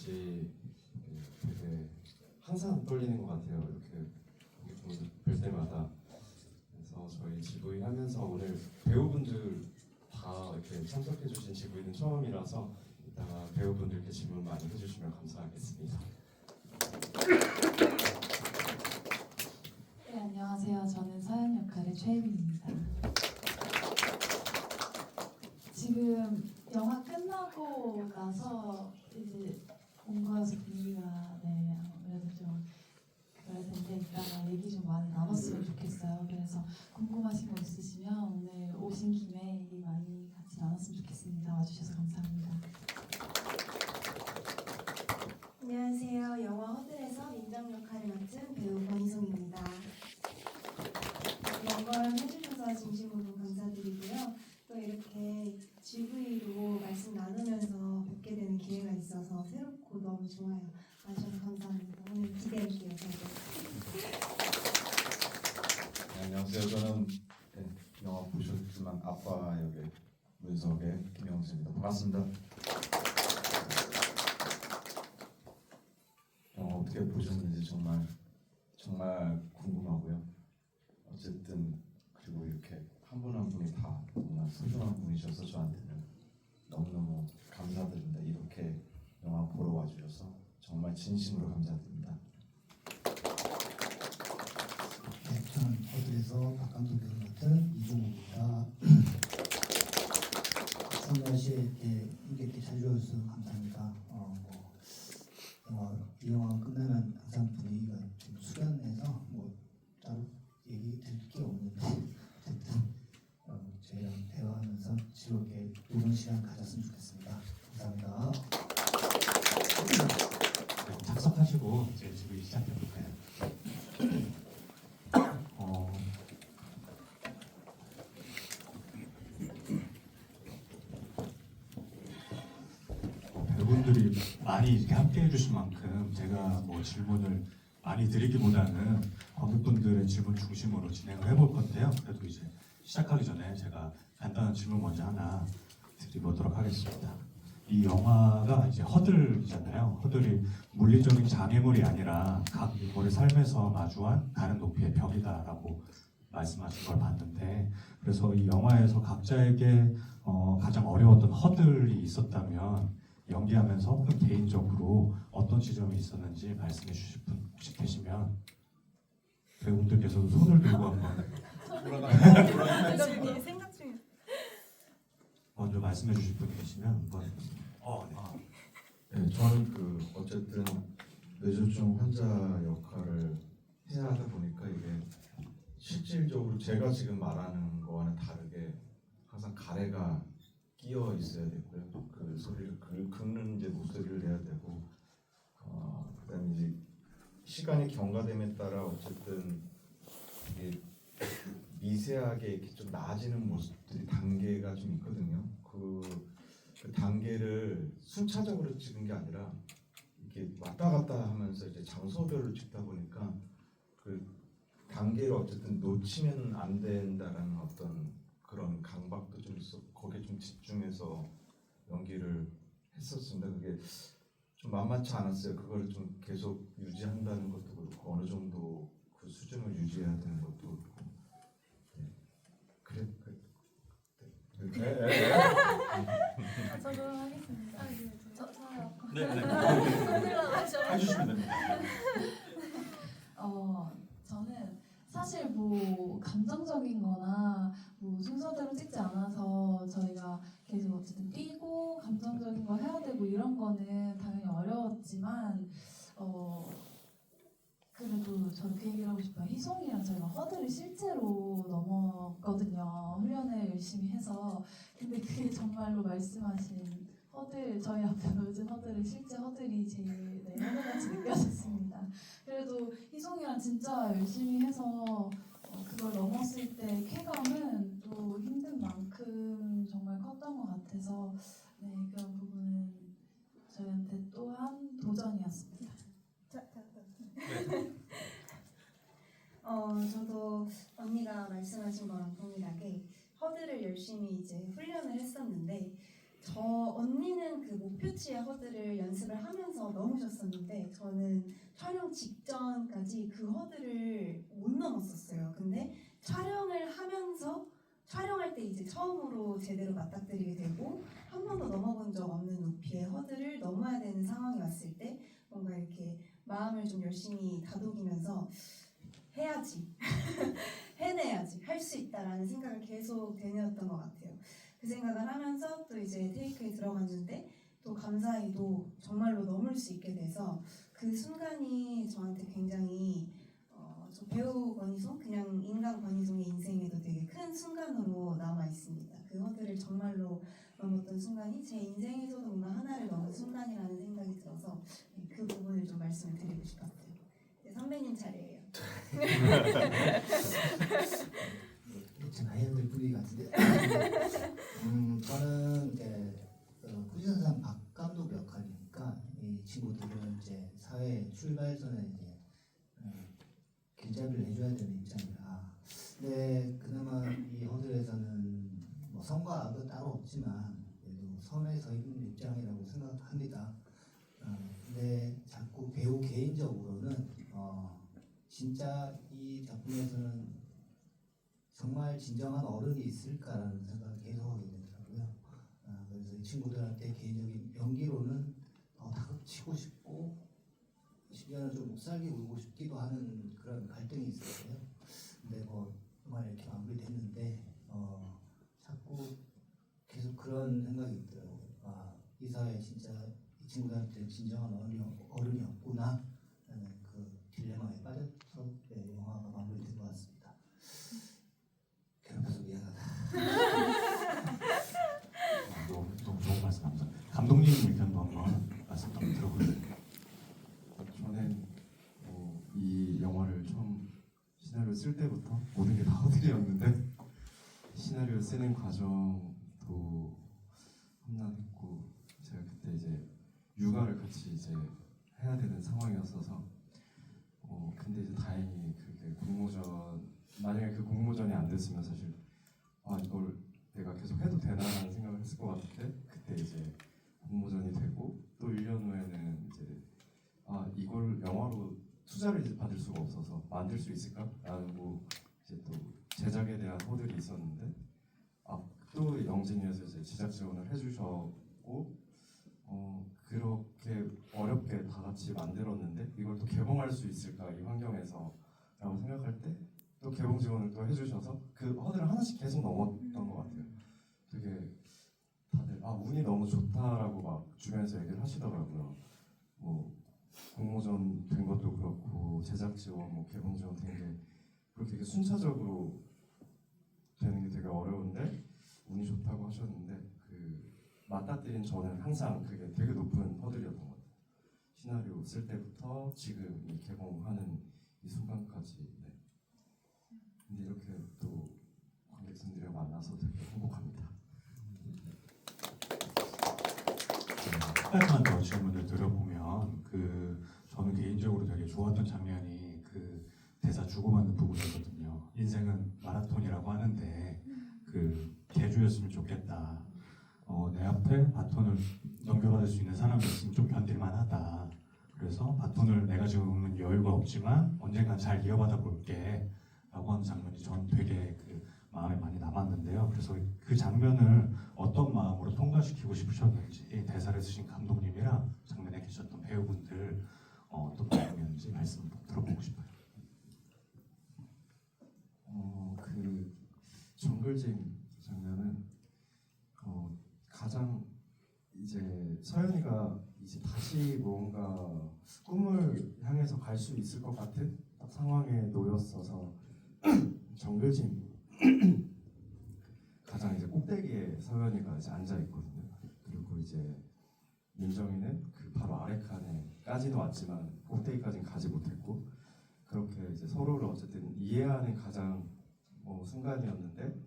왠지 되게 항상 떨리는 것 같아요. 이렇게 모습 뵐 때마다. 그래서 저희 GV 하면서 오늘 배우분들 다 이렇게 참석해주신 GV는 처음이라서 이따가 배우분들께 질문 많이 해주시면 감사하겠습니다. 네, 안녕하세요. 저는 서연 역할의 최혜민입니다. 지금 영화 끝나고 나서 이제 온 거여서 분위기가 아무래도 좀 그럴 텐데 이따가 얘기 좀 많이 나눴으면 좋겠어요. 그래서 궁금하신 거 있으시면 오늘 오신 김에 얘기 많이 같이 나눴으면 좋겠습니다. 와주셔서 감사합니다. 안녕하세요. 영화 허들에서 민정 역할을 맡은 배우 권희송입니다. 이런 걸 해주셔서 진심으로 감사드리고요. 또 이렇게 GV로 말씀 나누면서 뵙게 되는 기회가 있어서 새롭고 너무 좋아요. 와주셔서 감사합니다. 오늘 기대할게요. 네, 안녕하세요. 저는 영화 보셨지만 아빠 역의 문석의 김영수입니다. 반갑습니다. 영화 어떻게 보셨는지 정말 궁금하고요. 어쨌든 그리고 이렇게 한 분 한 분이 다 정말 소중한 분이셔서 저한테는 너무너무 감사드립니다. 이렇게 영화 보러 와주셔서 정말 진심으로 감사드립니다. 네, 저는 허들에서 박감독 역을 맡은 이종욱입니다. 추운 날씨에 이렇게 함께 잘 주셔서 감사합니다. 이 영화 끝나면 항상 분위기가 좀 수련해서 따로 얘기 드릴 게 없는데 어쨌든 저희랑 대화하면서 즐겁게 노는 시간 가졌으면 좋겠습니다. 감사합니다. 네, 착석하시고 이제 지금 시작해볼까요? 배우분들이 많이 이렇게 함께 해주신 만큼 제가 질문을 많이 드리기보다는 관객분들의 질문 중심으로 진행을 해볼 건데요. 그래도 이제 시작하기 전에 제가 간단한 질문 먼저 하나 드려보도록 하겠습니다. 이 영화가 이제 허들이잖아요. 허들이 물리적인 장애물이 아니라 각 인물의 삶에서 마주한 다른 높이의 벽이다라고 말씀하신 걸 봤는데, 그래서 이 영화에서 각자에게 가장 어려웠던 허들이 있었다면 연기하면서 혹은 개인적으로 어떤 지점이 있었는지 말씀해 주실 분 혹시 계시면 배우분들께서도 손을 들고 한번 생각 중이에요. 먼저 말씀해 주실 분 계시면 한번 네. 네, 저는 어쨌든 뇌졸중 환자 역할을 해야 하다 보니까 이게 실질적으로 제가 지금 말하는 거와는 다르게 항상 가래가 끼어 있어야 되고요. 그 소리를 긁는 이제 목소리를 내야 되고, 그다음에 이제 시간이 경과됨에 따라 어쨌든 이게 미세하게 이렇게 좀 나아지는 모습들이 단계가 좀 있거든요. 그 단계를 순차적으로 찍은 게 아니라 이렇게 왔다 갔다 하면서 이제 장소별로 찍다 보니까 그 단계를 어쨌든 놓치면 안 된다라는 어떤 그런 강박도 좀 있었고, 거기에 좀 집중해서 연기를 했었습니다. 그게 좀 만만치 않았어요. 그걸 좀 계속 유지한다는 것도 그렇고, 어느 정도 그 수준을 유지해야 되는 것도 그렇고, 저도 하겠습니다. 저요. 해주시면 됩니다. 저는 사실 감정적인 거나 순서대로 찍지 않아서 저희가 계속 어쨌든 뛰고 감정적인 거 해야 되고 이런 거는 당연히 어려웠지만 그래도 저는 그 얘기를 하고 싶어요. 희송이랑 저희가 허들을 실제로 넘었거든요. 훈련을 열심히 해서. 근데 그게 정말로 말씀하신 허들, 저희 앞에 보여준 허들은 실제 허들이 제일 허들같이 느껴졌습니다. 그래도 희송이랑 진짜 열심히 해서 그걸 넘었을 때 쾌감은 또 힘든 만큼 정말 컸던 것 같아서 그런 부분은 저희한테 또한 도전이었습니다. 저도 언니가 말씀하신 거랑 동일하게 허들을 열심히 이제 훈련을 했었는데 저 언니는 그 목표치의 허들을 연습을 하면서 넘으셨었는데 저는 촬영 직전까지 그 허들을 못 넘었었어요. 근데 촬영을 하면서 촬영할 때 이제 처음으로 제대로 맞닥뜨리게 되고 한 번도 넘어본 적 없는 높이의 허들을 넘어야 되는 상황이 왔을 때 뭔가 이렇게 마음을 좀 열심히 다독이면서 해야지, 해내야지, 할 수 있다라는 생각을 계속 되뇌었던 것 같아요. 그 생각을 하면서 또 이제 테이크에 들어갔는데 또 감사히도 정말로 넘을 수 있게 돼서 그 순간이 저한테 굉장히 저 배우 권희송, 그냥 인간 권희송의 인생에도 되게 큰 순간으로 남아 있습니다. 그 허들을 정말로 넘었던 순간이 제 인생에서도 뭔가 하나를 넘은 순간이라는 생각이 들어서 그 부분을 좀 말씀을 드리고 싶었어요. 네, 선배님 차례예요. 좀 하얀들 분위기 같은데. 저는 이제 후지산상 박 감독 역할이니까 이 친구들은 이제 사회 출발선에 이제 길잡이를 해줘야 되는 입장이라. 근데 그나마 이 허들에서는 뭐 성과 악은 따로 없지만 그래도 선에 서 있는 입장이라고 생각합니다. 근데 자꾸 배우 개인적으로는 진짜 이 작품에서는 정말 진정한 어른이 있을까라는 생각을 계속 하게 되더라고요. 그래서 이 친구들한테 개인적인 연기로는 더 다그치고 싶고 10년을 좀 묵살게 울고 싶기도 하는 그런 갈등이 있었어요. 근데 뭐 정말 이렇게 마무리됐는데 자꾸 계속 그런 생각이 있더라고요. 이 사회에 진짜 이 친구들한테 진정한 어른이 없구나 라는 그 딜레마에 빠져서 영화가 마무리된 것 같습니다. 괴롭혀서 미안하다. 너무 좋은 말씀 감사합니다. 감독님 의견도 한번 말씀 한번 들어볼게요. 저는 이 영화를 처음 시나리오 쓸 때부터 모든 게 다 허들이었는데 시나리오 쓰는 과정도 험난했고 제가 그때 이제 육아를 같이 이제 해야 되는 상황이었어서 근데 이제 다행히 그게 만약에 그 공모전이 안 됐으면 사실 이걸 내가 계속 해도 되나라는 생각을 했을 것 같은데 그때 이제 공모전이 되고 또 1년 후에는 이제 이걸 영화로 투자를 이제 받을 수가 없어서 만들 수 있을까라는 이제 또 제작에 대한 허들이 있었는데 또 영진이에서 이제 제작 지원을 해주셨고 그렇게 어렵게 다 같이 만들었는데 이걸 또 개봉할 수 있을까 이 환경에서라고 생각할 때 또 개봉 지원을 또 해주셔서 그 허들을 하나씩 계속 넘었던 것 같아요. 되게 다들 운이 너무 좋다라고 막 주변에서 얘기를 하시더라고요. 뭐 공모전 된 것도 그렇고 제작 지원, 뭐 개봉 지원 된 게 그렇게 되게 순차적으로 되는 게 되게 어려운데 운이 좋다고 하셨는데 그 맞닥뜨린 저는 항상 그게 되게 높은 허들이었던 것 같아요. 시나리오 쓸 때부터 지금 이 개봉하는 이 순간까지. 네. 근데 이렇게 또 관객분들이랑 만나서 되게 행복합니다. 한 가지만 더 질문을 드려보면 저는 개인적으로 되게 좋았던 장면이 그 대사 주고받는 부분이거든요. 인생은 마라톤이라고 하는데 개주였으면 좋겠다. 내 앞에 바톤을 넘겨받을 수 있는 사람이 있으면 좀 견딜만하다. 그래서 바톤을 내가 지금은 여유가 없지만 언젠간 잘 이어받아 볼게 라고 하는 장면이 전 되게 마음에 많이 남았는데요. 그래서 그 장면을 어떤 마음으로 통과시키고 싶으셨는지 대사를 쓰신 감독님이랑 장면에 계셨던 배우분들 어떤 마음이었는지 말씀 들어보고 싶어요. 그 정글짐 장면은 가장 이제 서연이가 이제 다시 뭔가 꿈을 향해서 갈 수 있을 것 같은 딱 상황에 놓였어서 정글짐 가장 이제 꼭대기에 서연이가 이제 앉아 있거든요. 그리고 이제 민정이는 그 바로 아래 칸에까지는 왔지만 꼭대기까지는 가지 못했고 그렇게 이제 서로를 어쨌든 이해하는 가장 순간이었는데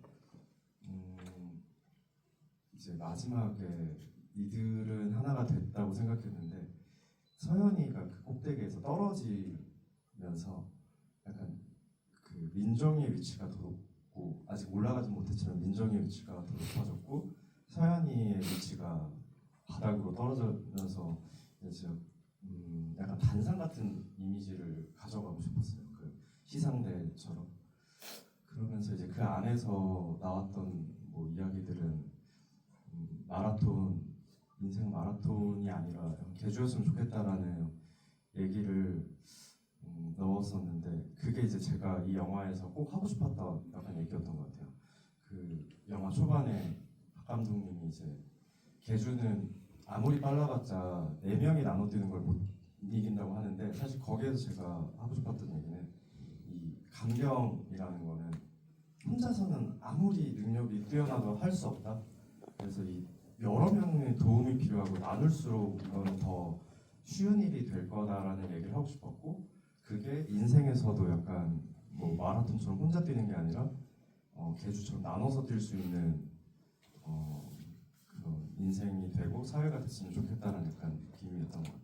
이제 마지막에 이들은 하나가 됐다고 생각했는데 서연이가 그 꼭대기에서 떨어지면서 약간 그 민정이의 위치가 더 높고 아직 올라가지 못했지만 민정이의 위치가 더 높아졌고 서연이의 위치가 바닥으로 떨어지면서 이제 약간 단상 같은 이미지를 가져가고 싶었어요. 그 시상대처럼. 그러면서 이제 그 안에서 나왔던 뭐 이야기들은 마라톤, 인생 마라톤이 아니라 개주였으면 좋겠다라는 얘기를 넣었었는데, 그게 이제 제가 이 영화에서 꼭 하고 싶었던 약간 얘기였던 것 같아요. 그 영화 초반에 박 감독님이 이제 개주는 아무리 빨라봤자 4명이 나눠 뛰는 걸 못 이긴다고 하는데, 사실 거기에서 제가 하고 싶었던 얘기는 이 감경이라는 거는 혼자서는 아무리 능력이 뛰어나도 할 수 없다. 그래서 이 여러 명의 도움이 필요하고 나눌수록 이거는 더 쉬운 일이 될 거다라는 얘기를 하고 싶었고, 그게 인생에서도 약간 뭐 마라톤처럼 혼자 뛰는 게 아니라 개주처럼 나눠서 뛸 수 있는 그런 인생이 되고 사회가 됐으면 좋겠다는 약간 느낌이었던 것 같아요.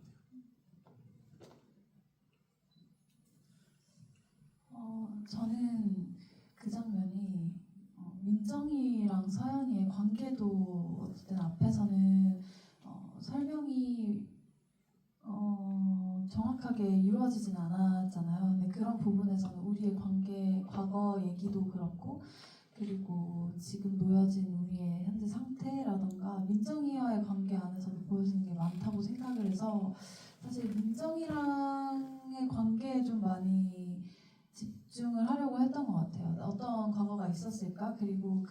저는 그 장면이 민정이랑 서연이의 관계도 어쨌든 앞에서는 설명이 정확하게 이루어지진 않았잖아요. 근데 그런 부분에서는 우리의 관계, 과거 얘기도 그렇고, 그리고 지금 놓여진 우리의 현재 상태라던가 민정이와의 관계 안에서도 보여지는 게 많다고 생각을 해서, 사실 민정이랑의 관계에 좀 많이 집중을 하려고 했던 것 같아요. 어떤 과거가 있었을까? 그리고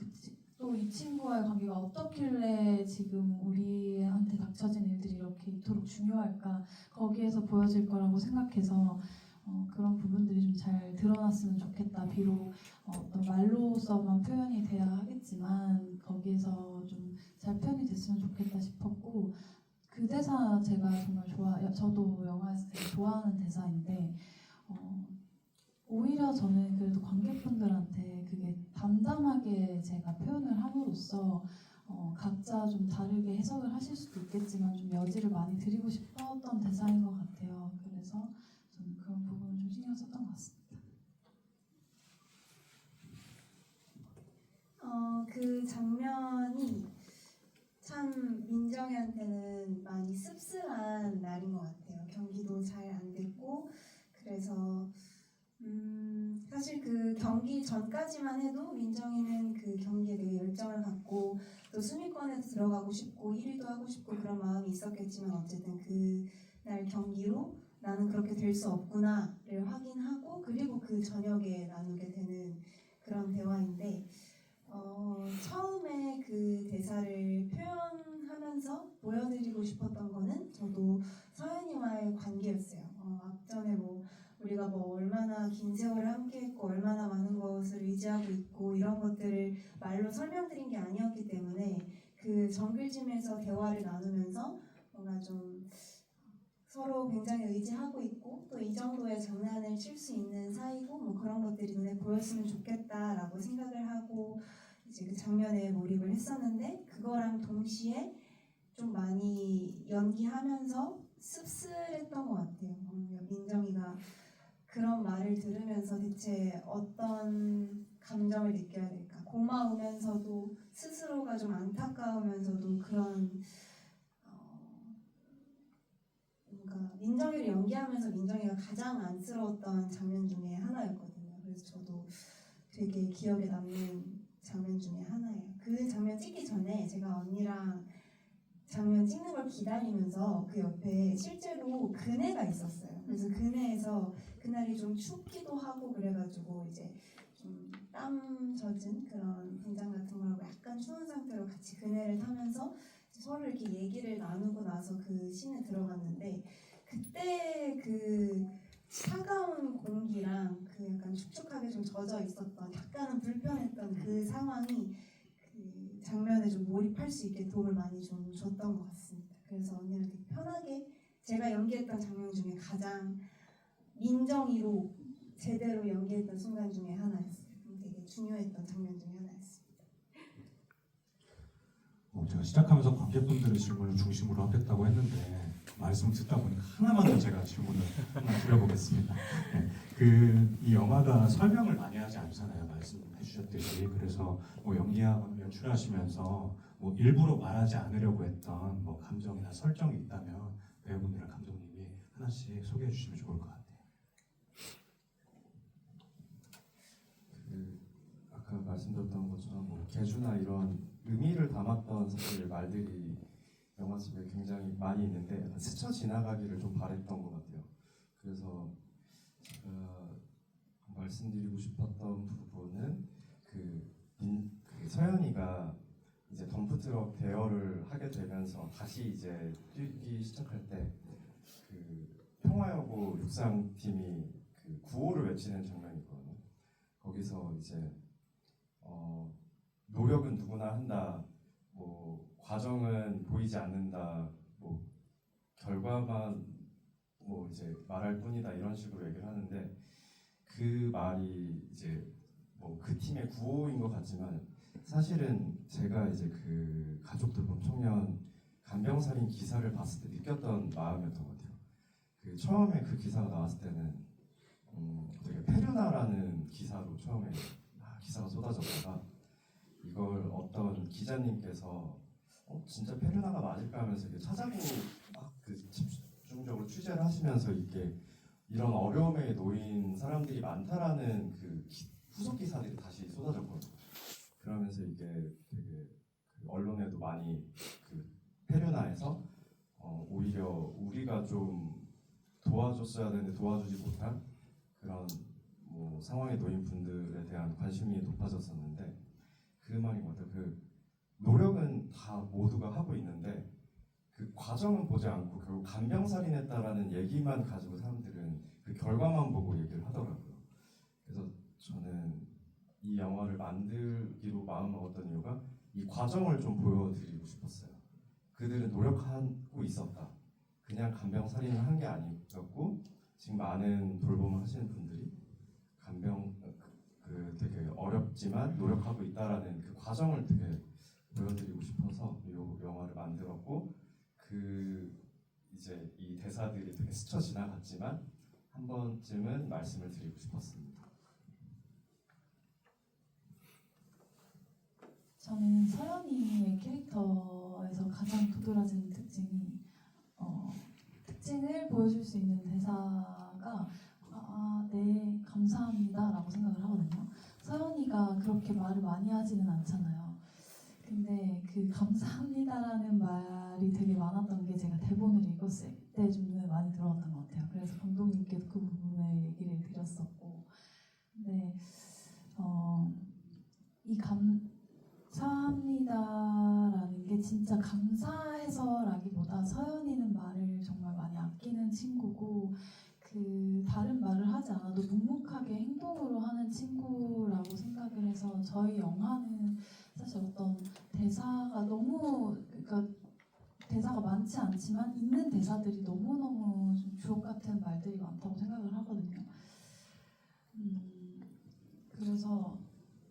또 이 친구와의 관계가 어떻길래 지금 우리한테 닥쳐진 일들이 이렇게 이토록 중요할까? 거기에서 보여질 거라고 생각해서 그런 부분들이 좀 잘 드러났으면 좋겠다. 비록 어떤 말로서만 표현이 돼야 하겠지만 거기에서 좀 잘 표현이 됐으면 좋겠다 싶었고, 그 대사 제가 정말 저도 영화에서 되게 좋아하는 대사인데, 오히려 저는 그래도 관객분들한테 그게 담담하게 제가 표현을 함으로써 각자 좀 다르게 해석을 하실 수도 있겠지만 좀 여지를 많이 드리고 싶었던 대사인 것 같아요. 그래서 저는 그런 부분을 좀 신경 썼던 것 같습니다. 그 장면이 참 민정이한테는 많이 씁쓸한 날인 것 같아요. 경기도 잘 안 됐고, 그래서 사실 그 경기 전까지만 해도 민정이는 그 경기에 되게 열정을 갖고 또 순위권에 들어가고 싶고 1위도 하고 싶고 그런 마음이 있었겠지만, 어쨌든 그날 경기로 나는 그렇게 될 수 없구나를 확인하고, 그리고 그 저녁에 나누게 되는 그런 대화인데, 처음에 그 대사를 표현하면서 보여드리고 싶었던 거는 저도 서연이와의 관계였어요. 앞전에 우리가 얼마나 긴 세월을 함께했고 얼마나 많은 것을 의지하고 있고 이런 것들을 말로 설명드린 게 아니었기 때문에, 그 정글짐에서 대화를 나누면서 뭔가 좀 서로 굉장히 의지하고 있고 또 이 정도의 장난을 칠 수 있는 사이고 그런 것들이 눈에 보였으면 좋겠다라고 생각을 하고 이제 그 장면에 몰입을 했었는데, 그거랑 동시에 좀 많이 연기하면서 씁쓸했던 것 같아요. 민정이가 그런 말을 들으면서 대체 어떤 감정을 느껴야 될까? 고마우면서도 스스로가 좀 안타까우면서도 그런 뭔가 민정이를 연기하면서 민정이가 가장 안쓰러웠던 장면 중에 하나였거든요. 그래서 저도 되게 기억에 남는 장면 중에 하나예요. 그 장면 찍기 전에 제가 언니랑 장면 찍는 걸 기다리면서 그 옆에 실제로 그네가 있었어요. 그래서 그네에서 그날이 좀 춥기도 하고 그래가지고 이제 좀 땀 젖은 그런 분장 같은 걸 하고 약간 추운 상태로 같이 그네를 타면서 서로 이렇게 얘기를 나누고 나서 그 씬에 들어갔는데, 그때 그 차가운 공기랑 그 약간 축축하게 좀 젖어 있었던 약간은 불편했던 그 상황이 그 장면에 좀 몰입할 수 있게 도움을 많이 좀 줬던 것 같습니다. 그래서 언니랑 되게 편하게 제가 연기했던 장면 중에 가장 민정이로 제대로 연기했던 순간 중에 하나였어요. 되게 중요했던 장면 중에 하나였습니다. 제가 시작하면서 관객분들의 질문을 중심으로 하겠다고 했는데 말씀 듣다 보니까 하나만 더 제가 질문을 하나 드려보겠습니다. 이 영화가 설명을 많이 하지 않잖아요. 말씀해 주셨듯이. 그래서 그래서 뭐 연기하거나 연출하시면서 뭐 일부러 말하지 않으려고 했던 뭐 감정이나 설정이 있다면 배우분이나 감독님이 하나씩 소개해 주시면 좋을 것 같아요. 그 아까 말씀드렸던 것처럼 뭐 개주나 이런 의미를 담았던 사실 말들이 영화 속에 굉장히 많이 있는데 약간 스쳐 지나가기를 좀 바랬던 것 같아요. 그래서 제가 말씀드리고 싶었던 부분은 그 서연이가 이제 덤프트럭 대여를 하게 되면서 다시 이제 뛰기 시작할 때 그 평화여고 육상팀이 그 구호를 외치는 장면이거든요. 거기서 이제 노력은 누구나 한다, 뭐 과정은 보이지 않는다, 뭐 결과만 뭐 이제 말할 뿐이다 이런 식으로 얘기를 하는데 그 말이 이제 뭐 그 팀의 구호인 것 같지만 사실은 제가 이제 그 가족들 범청년 간병살인 기사를 봤을 때 느꼈던 마음이었던 것 같아요. 그 처음에 그 기사가 나왔을 때는 되게 페르나라는 기사로 처음에 기사가 쏟아졌다가 이걸 어떤 기자님께서 진짜 페르나가 맞을까 하면서 이렇게 찾아보고 막 그 집중적으로 취재를 하시면서 이게 이런 어려움에 놓인 사람들이 많다라는 그 후속 기사들이 다시 쏟아졌거든요. 그러면서 이게 되게 그 언론에도 많이 그 페르나에서 오히려 우리가 좀 도와줬어야 되는데 도와주지 못한 그런 뭐 상황에 놓인 분들에 대한 관심이 높아졌었는데 그 말인 것 같아요. 그 노력은 다 모두가 하고 있는데 그 과정은 보지 않고 결국 간병살인했다라는 얘기만 가지고 사람들은 그 결과만 보고 얘기를 하더라고요. 그래서 저는 이 영화를 만들기로 마음먹었던 이유가 이 과정을 좀 보여드리고 싶었어요. 그들은 노력하고 있었다. 그냥 간병살인을 한 게 아니었고 지금 많은 돌봄을 하시는 분들이 간병 그 되게 어렵지만 노력하고 있다라는 그 과정을 되게 보여드리고 싶어서 이 영화를 만들었고 그 이제 이 대사들이 되게 스쳐 지나갔지만 한 번쯤은 말씀을 드리고 싶었습니다. 저는 서연이의 캐릭터에서 가장 도드라지는 특징을 보여줄 수 있는 대사가 네, 감사합니다라고 생각을 하거든요. 서연이가 그렇게 말을 많이 하지는 않잖아요. 근데 그 감사합니다라는 말이 되게 많았던 게 제가 대본을 읽었을 때 좀 눈에 많이 들어왔던 것 같아요. 그래서 감독님께도 그 부분을 얘기를 드렸었고, 근데 이 감사합니다라는 게 진짜 감사해서라기보다 서연이는 말을 정말 많이 아끼는 친구고 그 다른 말을 하지 않아도 묵묵하게 행동으로 하는 친구라고 생각을 해서 저희 영화는 사실 어떤 대사가 너무 그러니까 대사가 많지 않지만 있는 대사들이 너무너무 좀 주옥 같은 말들이 많다고 생각을 하거든요. 그래서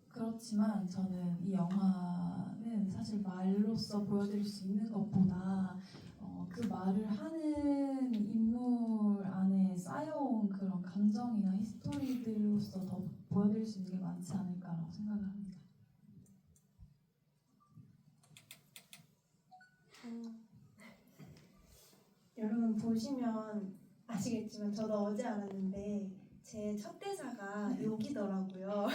그렇지만 저는 이 영화는 사실 말로써 보여드릴 수 있는 것보다 그 말을 하는 인물 안에 쌓여온 그런 감정이나 히스토리들로서 더 보여드릴 수 있는 게 많지 않을까라고 생각을 합니다. 여러분 보시면 아시겠지만 저도 어제 알았는데 제 첫 대사가 욕이더라고요.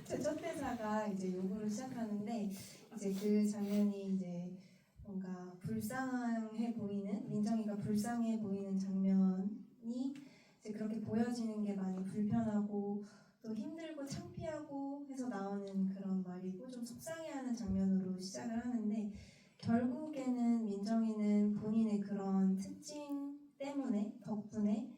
제 첫 대사가 이제 욕으로 시작하는데 이제 그 장면이 이제 뭔가 불쌍해 보이는 민정이가 불쌍해 보이는 장면이 이제 그렇게 보여지는 게 많이 불편하고 또 힘들고 창피하고 해서 나오는 그런 말이고 좀 속상해하는 장면으로 시작을 하는데 결국에는 민정이는 본인의 그런 특징 때문에 덕분에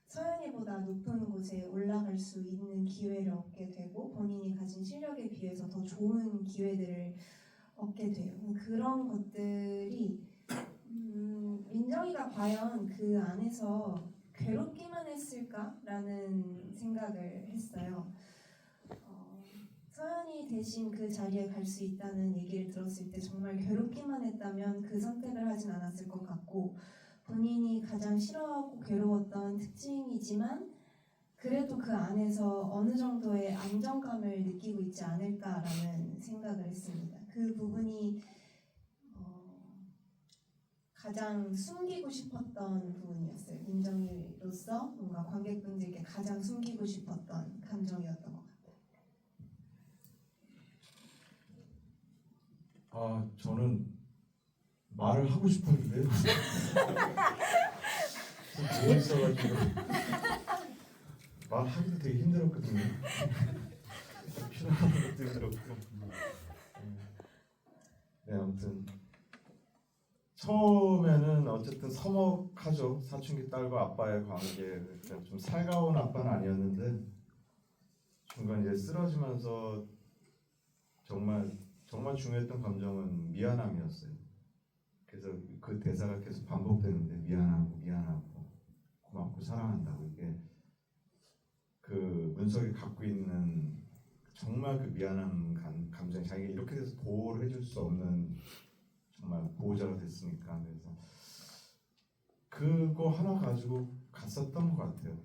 서연이보다 높은 곳에 올라갈 수 있는 기회를 얻게 되고 본인이 가진 실력에 비해서 더 좋은 기회들을 얻게 돼요. 그런 것들이 민정이가 과연 그 안에서 괴롭기만 했을까라는 생각을 했어요. 서연이 대신 그 자리에 갈 수 있다는 얘기를 들었을 때 정말 괴롭기만 했다면 그 선택을 하진 않았을 것 같고 본인이 가장 싫어하고 괴로웠던 특징이지만 그래도 그 안에서 어느 정도의 안정감을 느끼고 있지 않을까라는 생각을 했습니다. 그 부분이 가장 숨기고 싶었던 부분이었어요. 민정이로서 뭔가 관객분들께 가장 숨기고 싶었던 감정이었던 것 같아요. 저는 말을 하고 싶었는데요. 좀 재밌어가지고 말하기도 되게 힘들었거든요. 필요한 것도 힘들었고. 네, 아무튼 처음에는 어쨌든 서먹하죠. 사춘기 딸과 아빠의 관계. 그러니까 좀 살가운 아빠는 아니었는데 중간 이제 쓰러지면서 정말 중요했던 감정은 미안함이었어요. 그래서 그 대사가 계속 반복되는데 미안하고 고맙고 사랑한다고. 이게 그 문석이 갖고 있는 정말 그 미안한 감정, 자기가 이렇게 돼서 보호를 해줄 수 없는 정말 보호자가 됐으니까. 그래서 그거 하나 가지고 갔었던 것 같아요.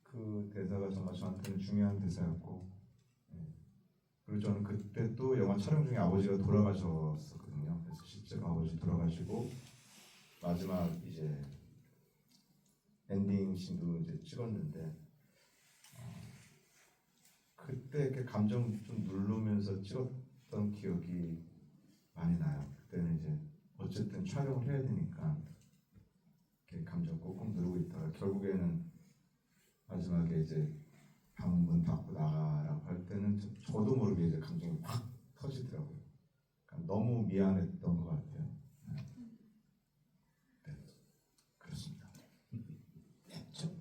그 대사가 정말 저한테는 중요한 대사였고, 그리고 저는 그때 또 영화 촬영 중에 아버지가 돌아가셨었거든요. 그래서 실제로 아버지 돌아가시고 마지막 이제 엔딩 씬도 이제 찍었는데 그때 이렇게 감정 좀 누르면서 찍었던 기억이 많이 나요. 그때는 이제 어쨌든 촬영을 해야 되니까 이렇게 감정 꾹꾹 누르고 있다가 결국에는 마지막에 이제 방 문 닫고 나가라고 할 때는 저도 모르게 이제 감정이 확 터지더라고요. 그러니까 너무 미안했던 것 같아요. 네, 그렇습니다.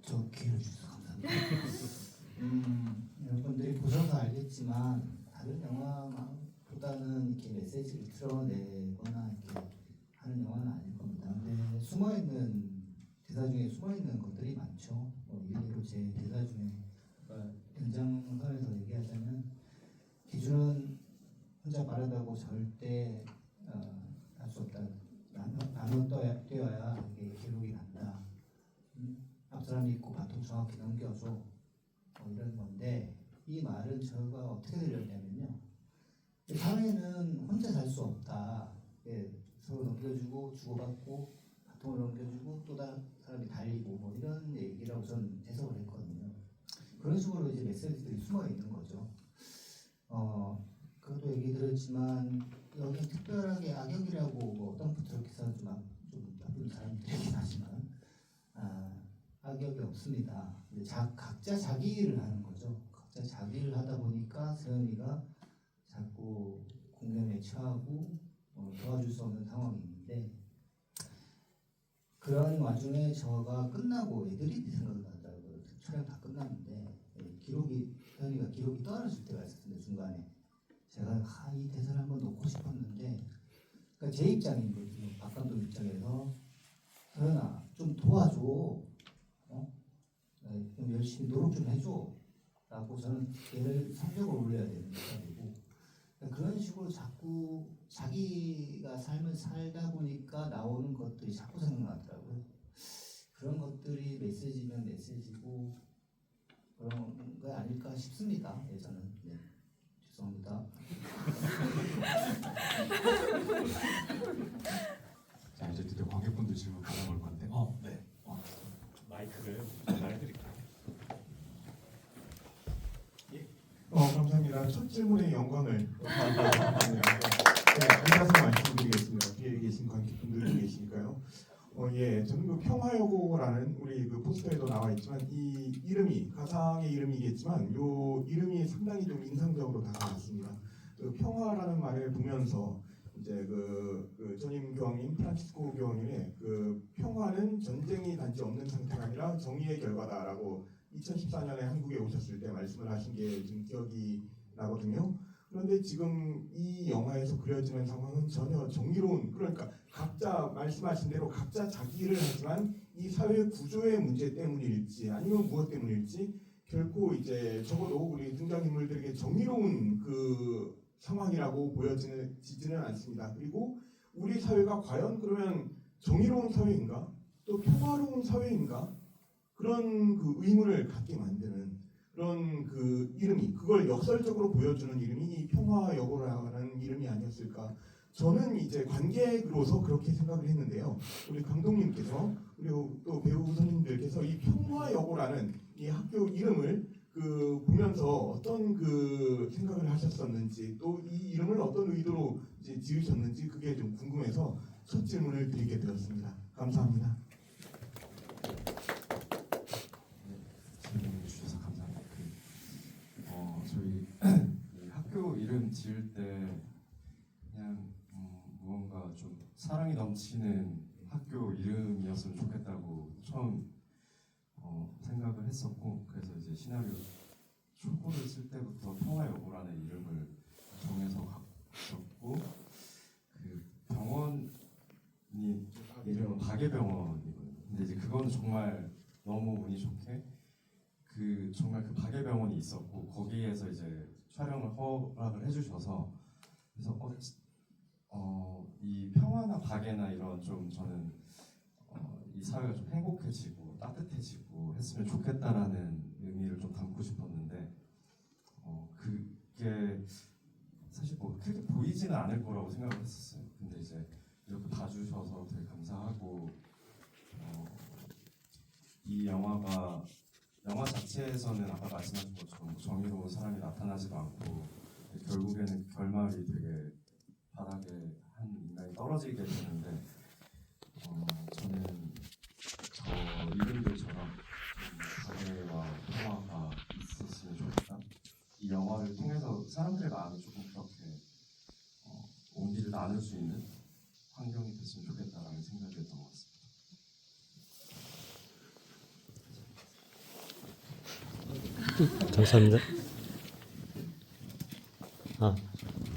저 기회를 주셔서 감사합니다. 여러분들이 보셔서 알겠지만 다른 영화보다는 이렇게 메시지를 드러내거나 이렇게 하는 영화는 아닐 겁니다. 근데 대사 중에 숨어있는 것들이 많죠. 일례로 제 대사 중에 연장선에서 얘기하자면 기준은 혼자 말하다고 절대 할 수 없다. 나눠 뛰어야 이게 기록이 난다. 앞 사람이 있고 바통 정확히 넘겨줘. 이런 건데 이 말은 저가 어떻게 들렸냐면요. 사회는 혼자 살 수 없다. 서로 넘겨주고 주고받고 바통을 넘겨주고 또 다른 사람이 달리고 이런 얘기라고 저는 해석을 했거든요. 그런 식으로 이제 메시지들이 숨어 있는 거죠. 그것도 얘기 들었지만 여기 특별하게 악역이라고 어떤 부트럭해서 좀 나쁜 사람들이긴 하지만 악역이 없습니다. 근데 각자 자기 일을 하는 거죠. 각자 자기 일을 하다 보니까 세연이가 자꾸 공연에 처하고 도와줄 수 없는 상황이 있는데 그런 와중에 저가 끝나고 애드립이 생각나더라고요. 촬영 다 끝났는데 세연이가 기록이 떨어질 때가 있었는데 중간에 제가 이 대사를 한번 놓고 싶었는데 그러니까 제 입장인 거죠. 박 감독 입장에서 세연아 좀 도와줘. 좀 열심히 노력 좀 해줘 라고 저는 얘를 성적을 올려야 되는 스타일이고 그런 식으로 자꾸 자기가 삶을 살다 보니까 나오는 것들이 자꾸 생각나더라고요. 그런 것들이 메시지면 메시지고 그런 거 아닐까 싶습니다. 저는 죄송합니다. 자 이제 드디어 관객분들 질문 받아볼 건데 네. 마이크를 전달해드릴게요. 감사합니다. 첫 질문에 영광을 앉아서 말씀드리겠습니다. 뒤에 계신 관객분들도 계시니까요. 저는 그 평화여고라는 우리 그 포스터에도 나와 있지만 이 이름이 가상의 이름이겠지만 이 이름이 상당히 좀 인상적으로 다가왔습니다. 그 평화라는 말을 보면서 이제 그 전임 교황님 프란치스코 교황님의 그 평화는 전쟁이 단지 없는 상태가 아니라 정의의 결과다라고 2014년에 한국에 오셨을 때 말씀을 하신 게 지금 기억이 나거든요. 그런데 지금 이 영화에서 그려지는 상황은 전혀 정의로운, 그러니까 각자 말씀하신 대로 각자 자기 일을 하지만 이 사회 구조의 문제 때문일지 아니면 무엇 때문일지 결코 이제 적어도 우리 등장인물들에게 정의로운 그 상황이라고 보여지지는 않습니다. 그리고 우리 사회가 과연 그러면 정의로운 사회인가? 또 평화로운 사회인가? 그런 그 의문을 갖게 만드는 그런 그 이름이, 그걸 역설적으로 보여주는 이름이 이 평화여고라는 이름이 아니었을까. 저는 이제 관객으로서 그렇게 생각을 했는데요. 우리 감독님께서 그리고 또 배우 선생님들께서 이 평화여고라는 이 학교 이름을 그 보면서 어떤 그 생각을 하셨었는지, 또 이 이름을 어떤 의도로 이제 지으셨는지 그게 좀 궁금해서 첫 질문을 드리게 되었습니다. 감사합니다. 질문 주셔서 감사합니다. 저희 이 학교 이름 지을 때 그냥 무언가 좀 사랑이 넘치는 학교 이름이었으면 좋겠다고 처음 생각을 했었고, 그래서 이제 시나리오 초고를 쓸 때부터 평화여고라는 이름을 정해서 갔었고, 그 병원이 이름은 박예병원이거든요. 근데 이제 그거는 정말 너무 운이 좋게 정말 그 박예병원이 있었고, 거기에서 이제 촬영을 허락을 해주셔서, 그래서 이 평화나 박예나 이런 좀 저는 이 사회가 좀 행복해지고 따뜻해지고 했으면 좋겠다라는 의미를 좀 담고 싶었는데, 그게 사실 뭐 크게 보이지는 않을 거라고 생각을 했었어요. 근데 이제 이렇게 봐주셔서 되게 감사하고, 이 영화 자체에서는 아까 말씀하신 것처럼 정의로운 사람이 나타나지도 않고, 결국에는 결말이 되게 바닥에 한 인간이 떨어지게 되는데, 저는 저 이름들처럼 가게와 평화가 있었으면 좋겠다. 이 영화를 통해서 사람들의 마음이 조금 그렇게 온기를 나눌 수 있는 환경이 됐으면 좋겠다라는 생각이었던 것 같습니다. 감사합니다.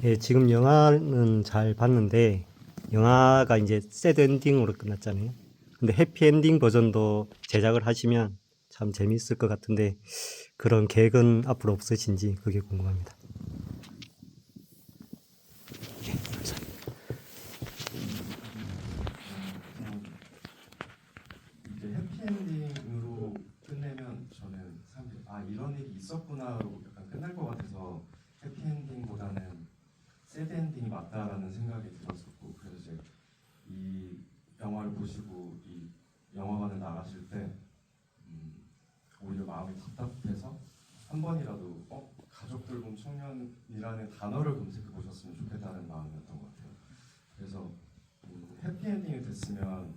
예, 지금 영화는 잘 봤는데, 영화가 이제 새드 엔딩으로 끝났잖아요. 근데 해피 엔딩 버전도 제작을 하시면 참 재미있을 것 같은데, 그런 계획은 앞으로 없으신지 그게 궁금합니다. 예, 감사합니다. 이제 해피엔딩으로 끝내면 저는 사람들이 이런 일이 있었구나로 약간 끝날 것 같아서 해피엔딩보다는 새드엔딩이 맞다라는 생각이 들었었고, 그래서 이제 이 영화를 보시고 이 영화관을 나가실 때 오히려 마음이 답답해서 한 번이라도 가족돌봄 청년이라는 단어를 검색해 보셨으면 좋겠다는 마음이었던 것 같아요. 그래서 해피엔딩이 됐으면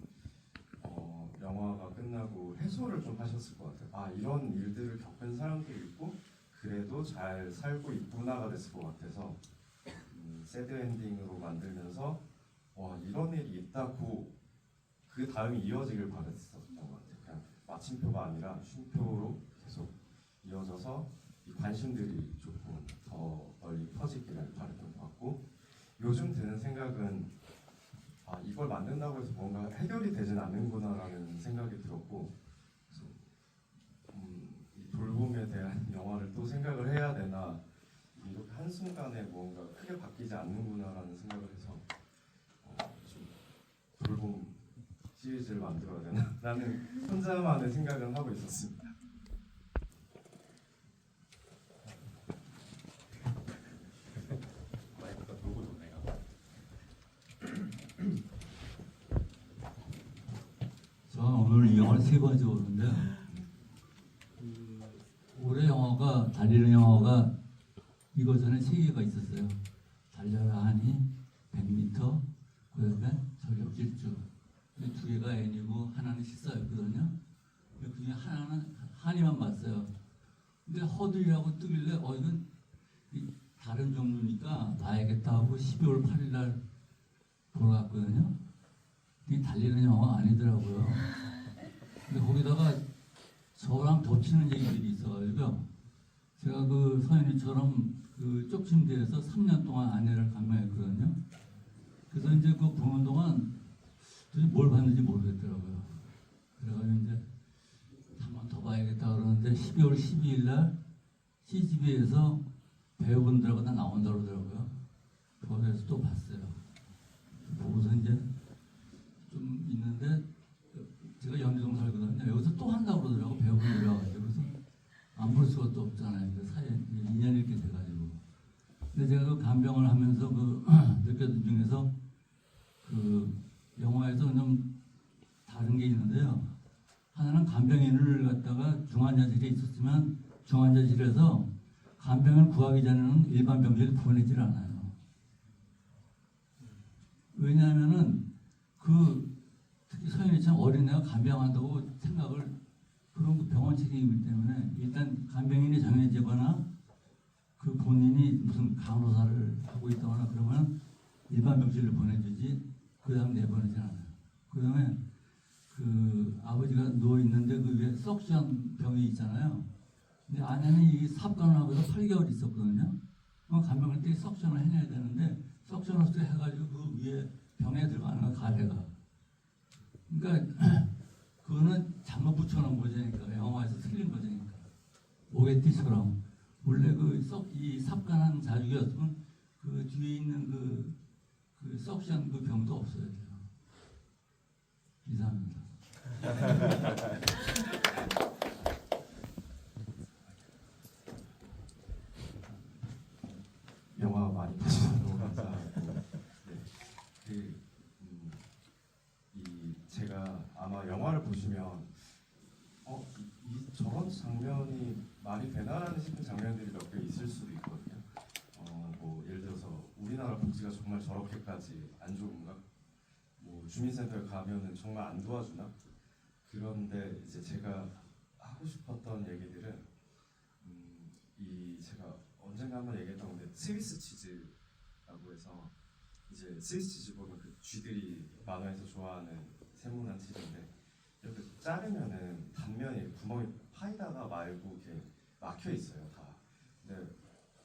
영화가 끝나고 해소를 좀 하셨을 것 같아요. 이런 일들을 겪은 사람들이 있고 그래도 잘 살고 있구나가 됐을 것 같아서 새드 엔딩으로 만들면서 이런 일이 있다고 그 다음이 이어지길 바랬었던 것 같아요. 그냥 마침표가 아니라 쉼표로 계속 이어져서 이 관심들이 조금 더 널리 퍼지기를 바랬던 것 같고, 요즘 드는 생각은 이걸 만든다고 해서 뭔가 해결이 되진 않는구나라는 생각이 들었고, 그래서 이 돌봄에 대한 영화를 또 생각을 해야 되나, 이렇게 한순간에 뭔가 크게 바뀌지 않는구나라는 생각을 해서 좀 돌봄 시리즈를 만들어야 되나 라는 혼자만의 생각을 하고 있었습니다. 저는 오늘 이 영화를 세 번째 보는데, 올해 영화가 달리는 영화가 이거 전에 세 개가 있었어요. 달려라 하니 100m, 그다음에 저격 질주. 이 두 개가 N이고 하나는 실사였거든요. 그 중에 하나는 한이만 봤어요. 근데 허들이라고 뜨길래 이건 다른 종류니까 봐야겠다 하고 12월 8일 날 보러 갔거든요. 이게 달리는 영화가 아니더라고요. 근데 거기다가 저랑 겹치는 얘기들이 있어가지고, 제가 그 서현이처럼 그 쪽침대에서 3년 동안 아내를 감명했거든요. 그래서 이제 그 보는 동안 도대체 뭘 봤는지 모르겠더라고요. 그래가지고 이제 한 번 더 봐야겠다 그러는데 12월 12일 날 CGV에서 배우분들하고 다 나온다고 그러더라고요. 거기에서 또 봤어요. 보고서 이제 좀 있는데 제가 연희동 살거든요. 여기서 또 한다고 그러더라고 배우분들이 와가지고. 그래서 안 볼 수가 또 없잖아요. 그 사이 인연이 이렇게 돼가지고. 근데 제가 그 간병을 하면서 그 느꼈던 중에서 그 영화에서 좀 다른 게 있는데요. 하나는 간병인을 갖다가 중환자실에 있었지만 중환자실에서 간병을 구하기 전에는 일반 병실에 보내질 않아요. 왜냐하면은 그 특히 서현이처럼 어린애가 간병한다고 생각을 그런 그 병원 책임이기 때문에 일단 간병인이 정해지거나 그 본인이 무슨 간호사를 하고 있다거나 그러면 일반 병실로 보내주지 그 다음 내보내지 않아요. 그 다음에 그 아버지가 누워 있는데 그 위에 석션 병이 있잖아요. 근데 안에는 이 삽관을 하고서 8개월 있었거든요. 그럼 간병할 때 석션을 해내야 되는데 석션 없이 해가지고 그 위에 병에 들어가는 거 가래가. 그러니까 그거는 잘못 붙여놓은 거니까 영화에서 틀린 거니까 오게티처럼 원래 이 삽관한 자죽이었으면 그 뒤에 있는 그 석션 그 병도 없어야 돼요. 이상합니다. 영화 많이 보셔서 너무 감사하고 네. 제가 아마 영화를 보시면 저런 장면이 말이 되나라는 싶은 장면들이 몇 개 있을 수도 있거든요. 뭐 예를 들어서 우리나라 복지가 정말 저렇게까지 안 좋은가? 뭐 주민센터에 가면은 정말 안 도와주나? 그런데 이제 제가 하고 싶었던 얘기들은 제가 언젠가 한번 얘기했던 건데 스위스 치즈라고 해서 이제 스위스 치즈 보면 그 쥐들이 만화에서 좋아하는 세모난 치즈인데 이렇게 자르면은 단면이 구멍이 파이다가 말고 이렇게 막혀 있어요 다. 근데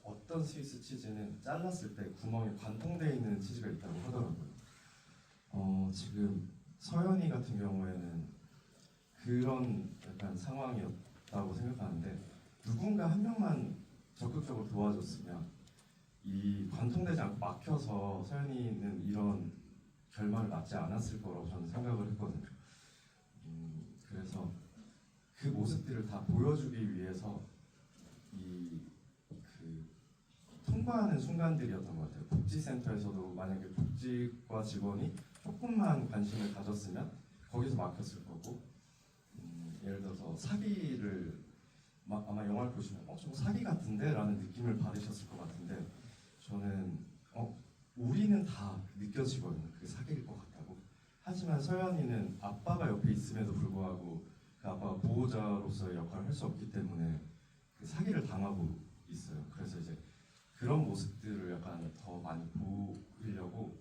어떤 스위스 치즈는 잘랐을 때 구멍이 관통되어 있는 치즈가 있다고 하더라고요. 지금 서연이 같은 경우에는 그런 약간 상황이었다고 생각하는데 누군가 한 명만 적극적으로 도와줬으면 이 관통되지 않고 막혀서 서연이는 이런 결말을 맞지 않았을 거라고 저는 생각을 했거든요. 그래서 그 모습들을 다 보여주기 위해서 그 통과하는 순간들이었던 것 같아요. 복지센터에서도 만약에 복지과 직원이 조금만 관심을 가졌으면 거기서 막혔을 거고, 예를 들어서 사기를 아마 영화를 보시면 좀 사기 같은데? 라는 느낌을 받으셨을 것 같은데 저는 우리는 다 느껴지거든요. 그게 사기일 것 같다고. 하지만 서연이는 아빠가 옆에 있음에도 불구하고 그 아빠가 보호자로서의 역할을 할 수 없기 때문에 그 사기를 당하고 있어요. 그래서 이제 그런 모습들을 약간 더 많이 보이려고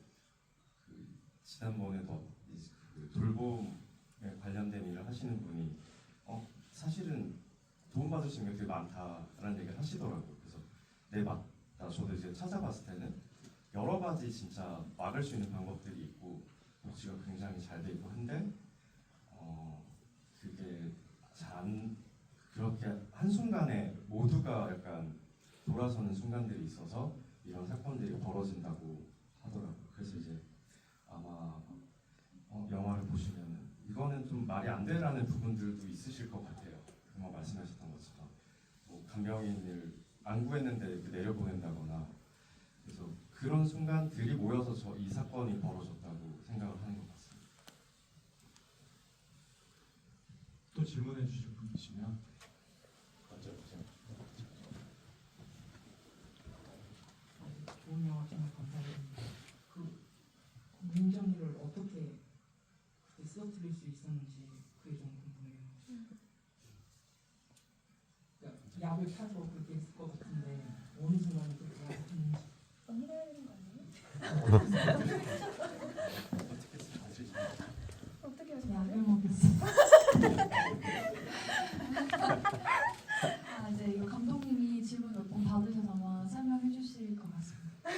지난번에도 그 돌봄에 관련된 일을 하시는 분이 사실은 도움받으시는 게 되게 많다라는 얘기를 하시더라고요. 그래서 네 맞다. 저도 이제 찾아봤을 때는 여러 가지 진짜 막을 수 있는 방법들이 있고 복지가 굉장히 잘 돼 있고 한데 그게 잘 그렇게 한순간에 모두가 약간 돌아서는 순간들이 있어서 이런 사건들이 벌어진다고 하더라고요. 그래서 이제 아마 영화를 보시면 이거는 좀 말이 안 되라는 부분들도 있으실 것 같아요. 그만 말씀하셨던 것처럼 뭐 간병인을 안 구했는데 이렇게 내려보낸다거나 그래서 그런 순간들이 모여서 이 사건이 벌어졌다고 생각을 하는 것 같습니다. 또 질문해 주실 분 계시면 먼저 보세요. 좋은 영화 정말 감사드립니다. 그 민정이를 어떻게 그렇게 쓰러뜨릴 수 있었는지 그게 좀 궁금해요. 그러니까 약을 타서 그렇게 했을 것 같은데 어느 순간에 그렇게 했는지. 언니가 해야 되는 거 아니에요? 어떻게 해서 약을 먹였어? 이제 이거 감독님이 질문 몇 번 받으셔서 아마 설명해 주실 것 같습니다.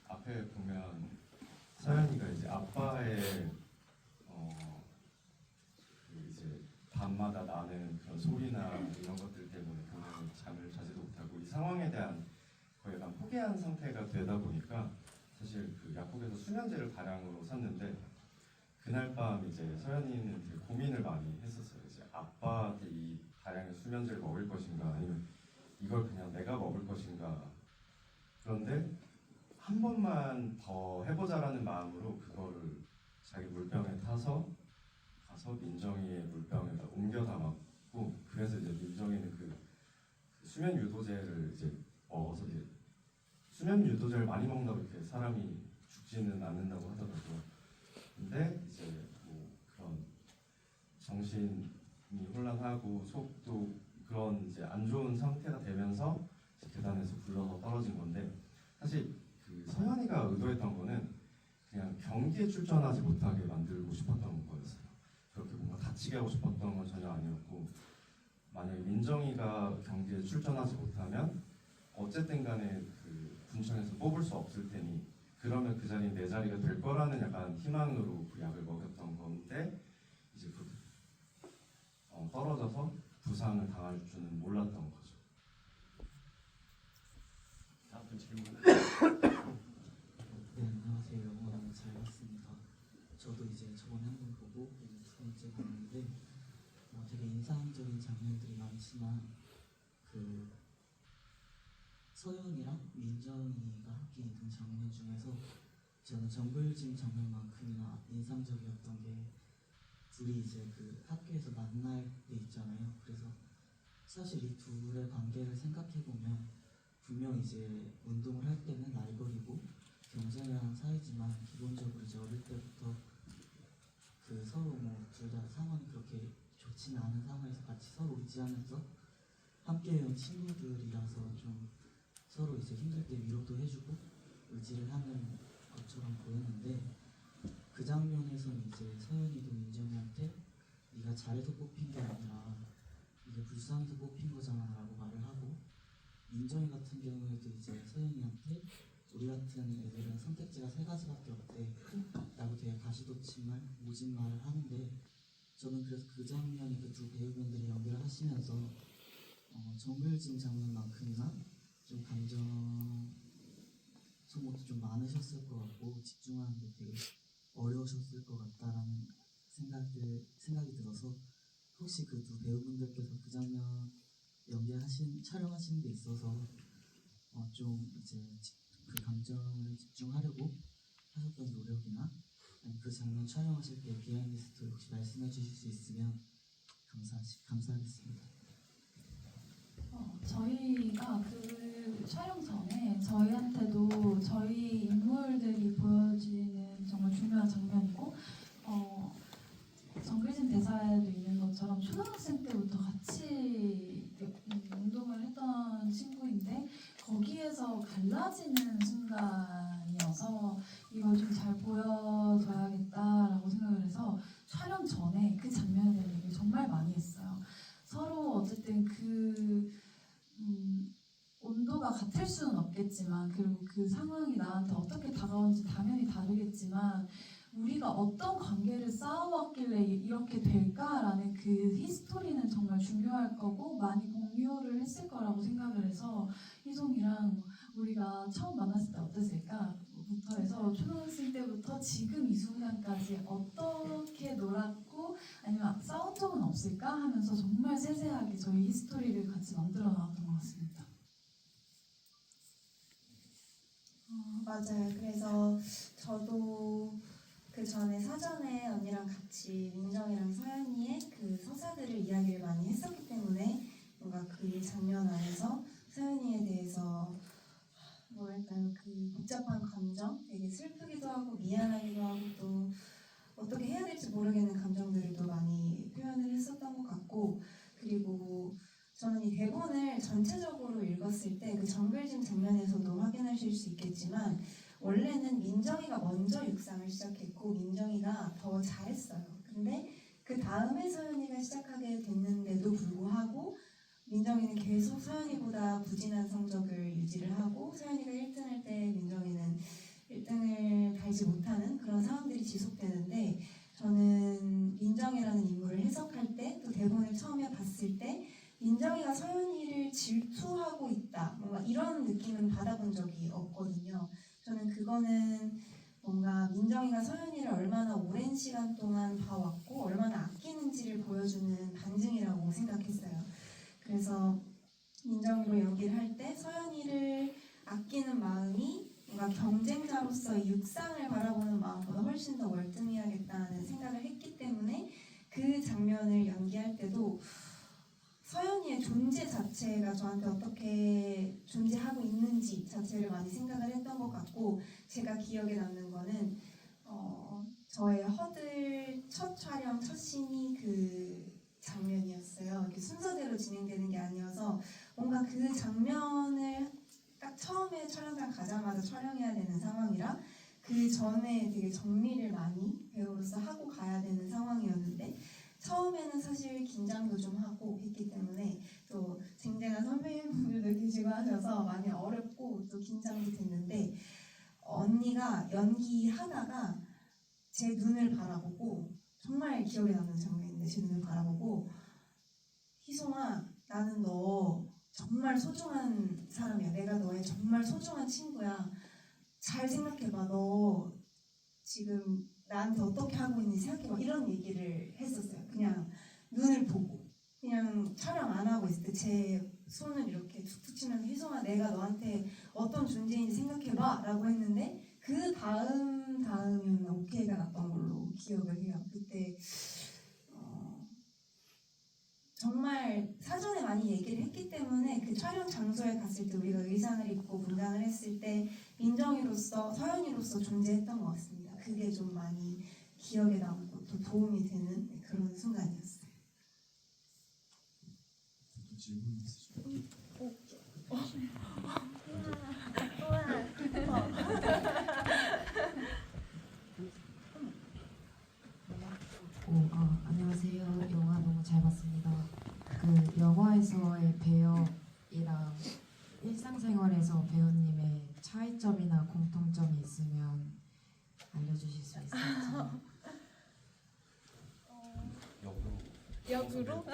앞에 보면 서연이가 이제 아빠의 이제 밤마다 나는 그런 소리나 이런 것들 때문에 굉장히 잠을 자지도 못하고 이 상황에 대한 거의 약간 포기한 상태가 되다 보니까 사실 그 약국에서 수면제를 다량으로 샀는데 그날 밤 이제 서연이는 되게 고민을 많이 했었어요. 이제 아빠한테 이 다량의 수면제를 먹일 것인가 아니면 이걸 그냥 내가 먹을 것인가. 그런데 한 번만 더 해보자라는 마음으로 그거를 자기 물병에 타서 가서 민정이의 물병에다 옮겨 담았고, 그래서 이제 민정이는 그 수면 유도제를 이제 먹어서 이제 수면 유도제를 많이 먹는다고 이렇게 사람이 죽지는 않는다고 하더라고요. 근데 이제 뭐 그런 정신이 혼란하고 속도 그런 이제 안 좋은 상태가 되면서 이제 계단에서 굴러서 떨어진 건데, 사실 그 서연이가 의도했던 거는 그냥 경기에 출전하지 못하게 만들고 싶었던 거였어요. 그렇게 뭔가 다치게 하고 싶었던 건 전혀 아니었고, 만약에 민정이가 경기에 출전하지 못하면 어쨌든 간에 그 군청에서 뽑을 수 없을 테니 그러면 그 자리는 내 자리가 될 거라는 약간 희망으로 그 약을 먹였던 건데, 이제 그 떨어져서 부상을 당할 줄은 몰랐던 거죠. 다음 질문. 네, 안녕하세요. 너무 잘 봤습니다. 저도 이제 저번에 한 번 보고 오늘 두 번째 봤는데 되게 인상적인 장면들이 많지만 그 서연이랑 민정이가 함께 있는 장면 중에서 저는 정글짐 장면만큼이나 인상적이었던 게 둘이 이제 그 학교에서 만날 때 있잖아요. 그래서 사실 이 둘의 관계를 생각해 보면 분명 이제 운동을 할 때는 라이벌이고 경쟁을 사이지만 기본적으로 이제 어릴 때부터 그 서로 뭐 둘 다 상황이 그렇게 좋지는 않은 상황에서 같이 서로 의지하면서 함께해온 친구들이라서 좀 서로 이제 힘들 때 위로도 해주고 의지를 하는 것처럼 보였는데, 그 장면에서는 이제 서연이도 민정이한테 네가 잘해서 뽑힌 게 아니라 이게 불쌍해서 뽑힌 거잖아 라고 말을 하고, 민정이 같은 경우에도 이제 서연이한테 우리 같은 애들은 선택지가 3가지밖에 없대 라고 되게 가시돋친 모진 말을 하는데, 저는 그래서 그 장면이 그 두 배우분들이 연기를 하시면서 정글짐 장면만큼이나 좀 감정 소모도 좀 많으셨을 것 같고 집중하는 게 되게 어려우셨을 것 같다라는 생각이 들어서, 혹시 그 두 배우분들께서 그 장면 촬영하시는 데 있어서 좀 이제 그 감정을 집중하려고 하셨던 노력이나 아니면 그 장면 촬영하실 때 비하인드 스토리 혹시 말씀해 주실 수 있으면 감사하겠습니다. 저희가 그 촬영 전에 저희한테도 저희 인물들이 보여지는 정말 중요한 장면이고, 정글짐 대사에도 있는 것처럼 초등학생 때부터 같이 운동을 했던 친구인데 거기에서 갈라지는 순간이어서 이걸 좀 잘 보여줘야겠다라고 생각을 해서 촬영 전에 그 장면에 대한 얘기를 정말 많이 했어요. 서로 어쨌든 온도가 같을 수는 없겠지만, 그리고 그 상황이 나한테 어떻게 다가오는지 당연히 다르겠지만 우리가 어떤 관계를 쌓아왔길래 이렇게 될까라는 그 히스토리는 정말 중요할 거고 많이 공유를 했을 거라고 생각을 해서, 희송이랑 우리가 처음 만났을 때 어땠을까 부터 해서 초등학생 때부터 지금 이 순간까지 어떻게 놀았고 아니면 싸운 적은 없을까 하면서 정말 세세하게 저희 히스토리를 같이 만들어 나왔던 것 같습니다. 맞아요. 그래서 저도 그 전에 사전에 언니랑 같이 민정이랑 서연이의 그 서사들을 이야기를 많이 했었기 때문에 뭔가 그 장면 안에서 서연이에 대해서 뭐랄까요, 그 복잡한 감정, 되게 슬프기도 하고 미안하기도 하고 또 어떻게 해야 될지 모르겠는 감정들을 또 많이 표현을 했었던 것 같고, 그리고 저는 이 대본을 전체적으로 읽었을 때 그 정글짐 장면에서도 확인하실 수 있겠지만 원래는 민정이가 먼저 육상을 시작했고 민정이가 더 잘했어요. 근데 그 다음에 서연이가 시작하게 됐는데도 불구하고 민정이는 계속 서연이보다 부진한 성적을 유지를 하고, 서연이가 1등할 때 민정이는 1등을 달지 못하는 그런 상황들이 지속되는데, 저는 민정이라는 인물을 해석할 때 또 대본을 처음에 봤을 때 민정이가 서연이를 질투하고 있다 뭔가 이런 느낌은 받아본 적이 없거든요. 저는 그거는 뭔가 민정이가 서연이를 얼마나 오랜 시간 동안 봐왔고 얼마나 아끼는지를 보여주는 반증이라고 생각했어요. 그래서 민정이로 연기를 할 때 서연이를 아끼는 마음이 뭔가 경쟁자로서의 육상을 바라보는 마음보다 훨씬 더 월등해야겠다는 생각을 했기 때문에 그 장면을 연기할 때도 서연이의 존재 자체가 저한테 어떻게 존재하고 있는지 자체를 많이 생각을 했던 것 같고, 제가 기억에 남는 거는 저의 허들 첫 촬영 첫 씬이 그 장면이었어요. 이렇게 순서대로 진행되는 게 아니어서 뭔가 그 장면을 딱 처음에 촬영장 가자마자 촬영해야 되는 상황이라 그 전에 되게 정리를 많이 배우로서 하고 가야 되는 상황이었는데, 처음에는 사실 긴장도 좀 하고 했기 때문에 또 쟁쟁한 선배님들도 계시고 하셔서 많이 어렵고 또 긴장도 됐는데, 언니가 연기하다가 제 눈을 바라보고, 정말 기억에 남는 장면인데 제 눈을 바라보고 희송아, 나는 너 정말 소중한 사람이야. 내가 너의 정말 소중한 친구야. 잘 생각해봐. 너 지금 나한테 어떻게 하고 있는지 생각해봐. 이런 얘기를 했었어요. 그냥 눈을 보고 그냥 촬영 안 하고 있을 때 제 손을 이렇게 툭툭 치면서 희송아, 내가 너한테 어떤 존재인지 생각해봐 라고 했는데, 그 다음이었나 오케이가 났던 걸로 기억을 해요. 그때 정말 사전에 많이 얘기를 했기 때문에 그 촬영 장소에 갔을 때 우리가 의상을 입고 분장을 했을 때 민정이로서 서연이로서 존재했던 것 같습니다. 그게 좀 많이 기억에 남고 또 도움이 되는 그런 순간이었어요. 질문 있으시죠? 안녕하세요. 영화 너무 잘 봤습니다. 그 영화에서의 배역이랑 일상생활에서 배우님의 차이점이나 공통점이 있으면 알려주실 수 있을지. 역으로?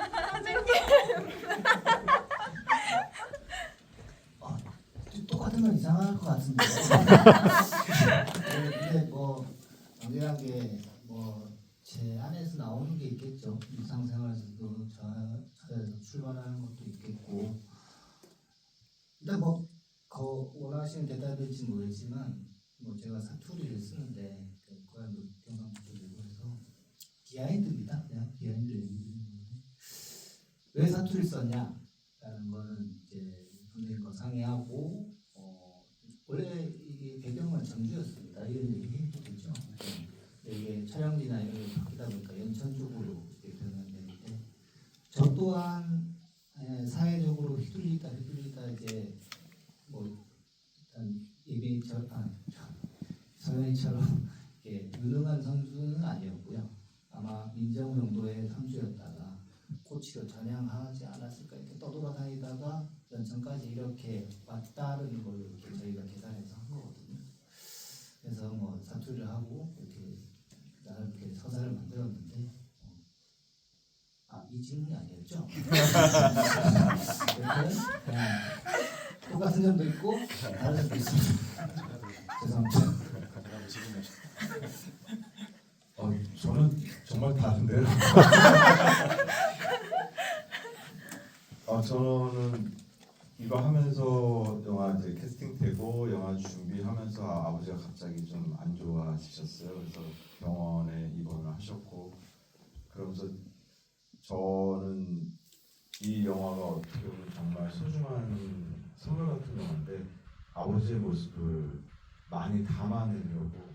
똑같은 건 이상할 것 같은데. 근데 뭐 당연하게 뭐 제 안에서 나오는 게 있겠죠. 일상생활에서도 저에서 출발하는 것도 있겠고. 근데 뭐 원하시는 대답일지 모르겠지만, 뭐 제가 사투리를 쓰는데 고향도 경상도 쪽이고 해서 비하인드입니다. 그냥 비하인드 얘기인데, 왜 사투리를 썼냐라는 거는 이제 선생님과 상의하고 원래 이게 배경은 전주였습니다. 이런 얘기 해도 되죠. 이게 촬영지나 이런 게 바뀌다 보니까 연천 쪽으로 이렇게 변환되는데, 저 또한 사회적으로 휘둘리다 이제 뭐 일단 서연이처럼 이렇게 유능한 선수는 아니었고요. 아마 민정 정도의 선수였다가 코치로 전향하지 않았을까, 이렇게 떠돌아다니다가 연천까지 이렇게 왔다는 걸로 이렇게 저희가 계산해서 한 거거든요. 그래서 뭐 사투리를 하고 이렇게 나름 이렇게 서사를 만들었는데, 이 질문이 아니었죠? 그냥 똑같은 점도 있고 다른 점도 있습니다. 죄송합니다. 저는 정말 다른데요. 저는 이거 하면서 영화 이제 캐스팅 되고 영화 준비하면서 아버지가 갑자기 좀 안 좋아지셨어요. 그래서 병원에 입원을 하셨고, 그러면서 저는 이 영화가 어떻게 보면 정말 소중한 선물 같은 영화인데, 아버지의 모습을 많이 담아내려고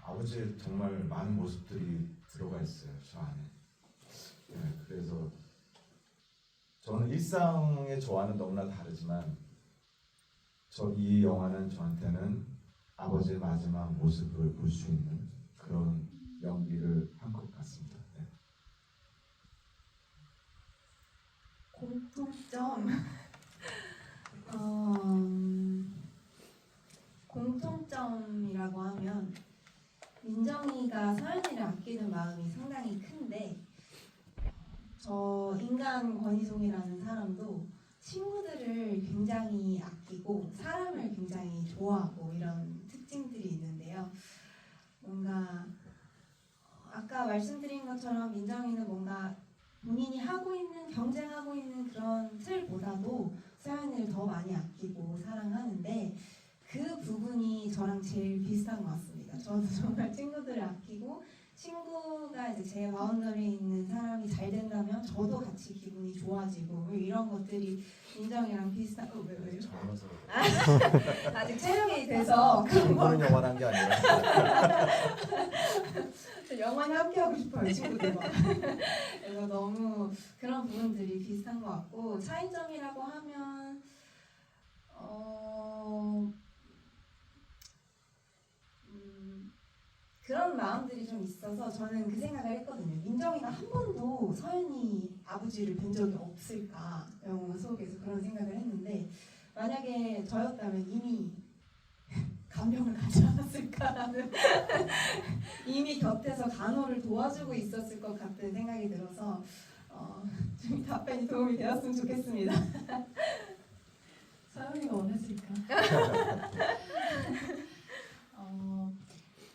아버지의 정말 많은 모습들이 들어가 있어요, 저 안에. 네, 그래서 저는 일상의 저와는 너무나 다르지만 이 영화는 저한테는 아버지의 마지막 모습을 볼 수 있는 그런 연기를 한 것 같습니다. 네. 공통점이라고 하면 민정이가 서연이를 아끼는 마음이 상당히 큰데, 저 인간 권희송이라는 사람도 친구들을 굉장히 아끼고 사람을 굉장히 좋아하고 이런 특징들이 있는데요. 있는데요. 뭔가 아까 말씀드린 것처럼 민정이는 뭔가 본인이 하고 있는 경쟁하고 있는 그런 틀보다도 서연이를 더 많이 아끼고 사랑하는데 그 부분이 저랑 제일 비슷한 것 같습니다. 저도 정말 친구들을 아끼고 친구가 이제 제 바운더리에 있는 사람이 잘 된다면 저도 같이 기분이 좋아지고 이런 것들이 민정이랑 비슷한. 왜요? 젊어서 아직 체력이 돼서 그런 거. 보는 영화란 게 아니라 영원히 함께하고 싶어요 친구들과. 그래서 너무 그런 부분들이 비슷한 것 같고 차이점이라고 하면 그런 마음들이 좀 있어서 저는 그 생각을 했거든요. 민정이가 한 번도 서연이 아버지를 뵌 적이 없을까 영화 속에서 그런 생각을 했는데 만약에 저였다면 이미 간병을 가지 않았을까라는 이미 곁에서 간호를 도와주고 있었을 것 같은 생각이 들어서 좀 답변이 도움이 되었으면 좋겠습니다. 서연이가 원했을까?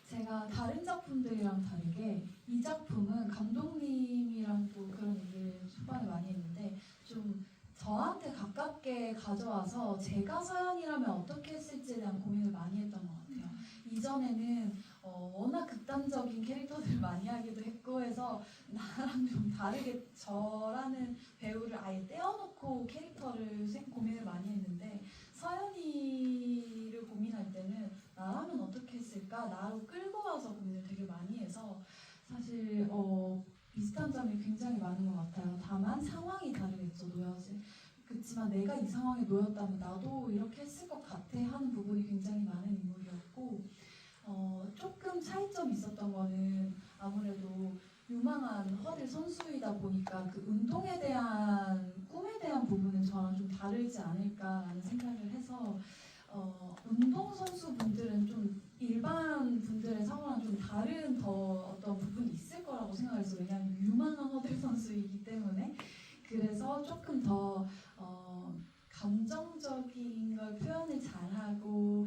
제가 다른 작품들이랑 다르게 이 작품은 감독님이랑 또 그런 얘기를 초반에 많이 했는데 좀 저한테 가깝게 가져와서 제가 서연이라면 어떻게 했을지에 대한 고민을 많이 했던 것 같아요. 이전에는 워낙 극단적인 캐릭터들을 많이 하기도 했고 해서 나랑 좀 다르게 저라는 배우를 아예 떼어놓고 캐릭터를 고민을 많이 했는데 서연이를 고민할 때는 나라면 어떻게 했을까? 나로 끌고 와서 고민을 되게 많이 해서 사실 비슷한 점이 굉장히 많은 것 같아요. 다만 상황이 다르겠죠, 놓여진. 그렇지만 내가 이 상황에 놓였다면 나도 이렇게 했을 것 같아 하는 부분이 굉장히 많은 인물이었고 조금 차이점이 있었던 거는 아무래도 유망한 허들 선수이다 보니까 그 운동에 대한 꿈에 대한 부분은 저랑 좀 다르지 않을까라는 생각을 해서 운동 선수 분들은 좀 일반 분들의 상황랑 좀 다른 더 어떤 부분이 있을 거라고 생각했어요. 왜냐하면 유망한 허들 선수이기 때문에. 그래서 조금 더 감정적인 걸 표현을 잘하고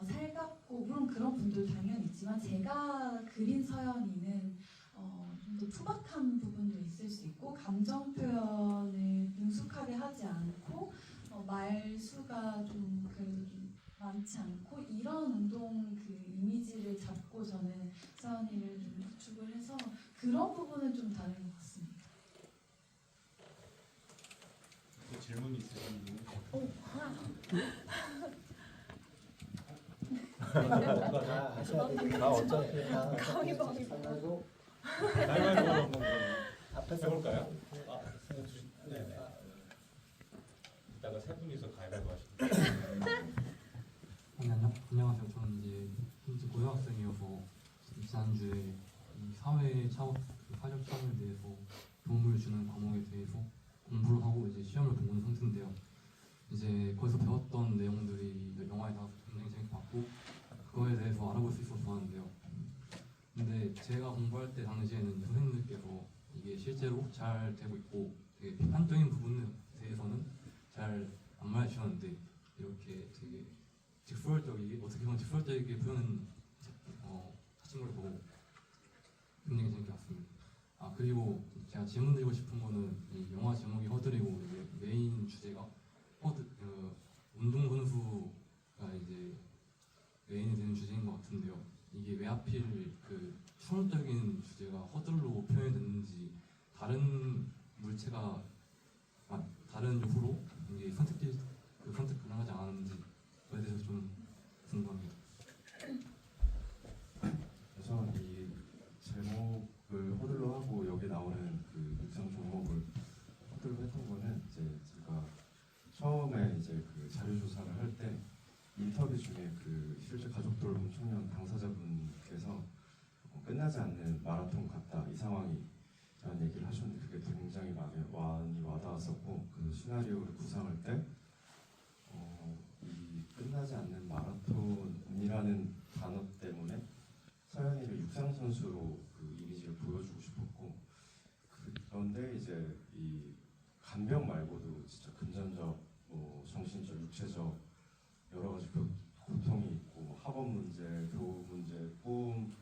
살갑고 물론 그런 분들도 당연히 있지만 제가 그린 서연이는 좀 더 투박한 부분도 있을 수 있고 감정 표현을 능숙하게 하지 않고 말수가 좀 그래도 좀 많지 않고 이런 운동 그 이미지를 잡고 저는 서연이를 좀 구축을 해서 그런 부분은 좀 다른 것 같습니다. 질문 있으신 분? 다 어차피 다 가위바위보 한번 앞에서 해볼까요? 네. 이따가 세 분이서 가위바위보 하시면 안녕하세요. 저는 이제 현재 고등학생이어서 지난주에 이 사회 차원, 사회적 차원에 대해서 도움을 주는 과목에 대해서 공부를 하고 이제 시험을 보고 있는 상태인데요. 이제 거기서 배웠던 내용들이 영화에 나와서 굉장히 재밌게 봤고 그거에 대해서 알아볼 수 있어서 좋았는데요. 근데 제가 공부할 때 당시에는 선생님들께서 이게 실제로 잘 되고 있고 되게 비판적인 부분에 대해서는 잘 안 말해주셨는데 이렇게 되게 직설적이게 어떻게 보면 직설적이게 표현은 하신 걸 보고 굉장히 재밌게 봤습니다. 아 그리고 제가 질문 드리고 싶은 거는 이 영화 제목이 허들이고 이제 메인 주제가 운동 선수가 이제 메인이 되는 주제인 것 같은데요. 이게 왜 하필 그 추론적인 주제가 허들로 표현이 됐는지 다른 물체가 다른 요소로 이게 선택 가능하지 않았는지 그에 대해서 좀 궁금합니다. 그래서 이 제목을 허들로 하고 여기 나오는 그 육상 종목을 허들로 했던 거는 이제 제가 처음에 이제 그 자료 조사를 할 때 인터뷰 중에 그 실제 가족 돌봄 청년 당사자분께서 끝나지 않는 마라톤 같다 이 상황이 라는 얘기를 하셨는데 그게 굉장히 많이 와닿았었고 그 시나리오를 구상할 때 이 끝나지 않는 마라톤이라는 단어 때문에 서연이를 육상 선수로 그 이미지를 보여주고 싶었고 그런데 이제 이 간병 말고도 진짜 금전적, 정신적, 육체적 여러 가지 고통이 있고 학업 문제, 교육 문제, 꿈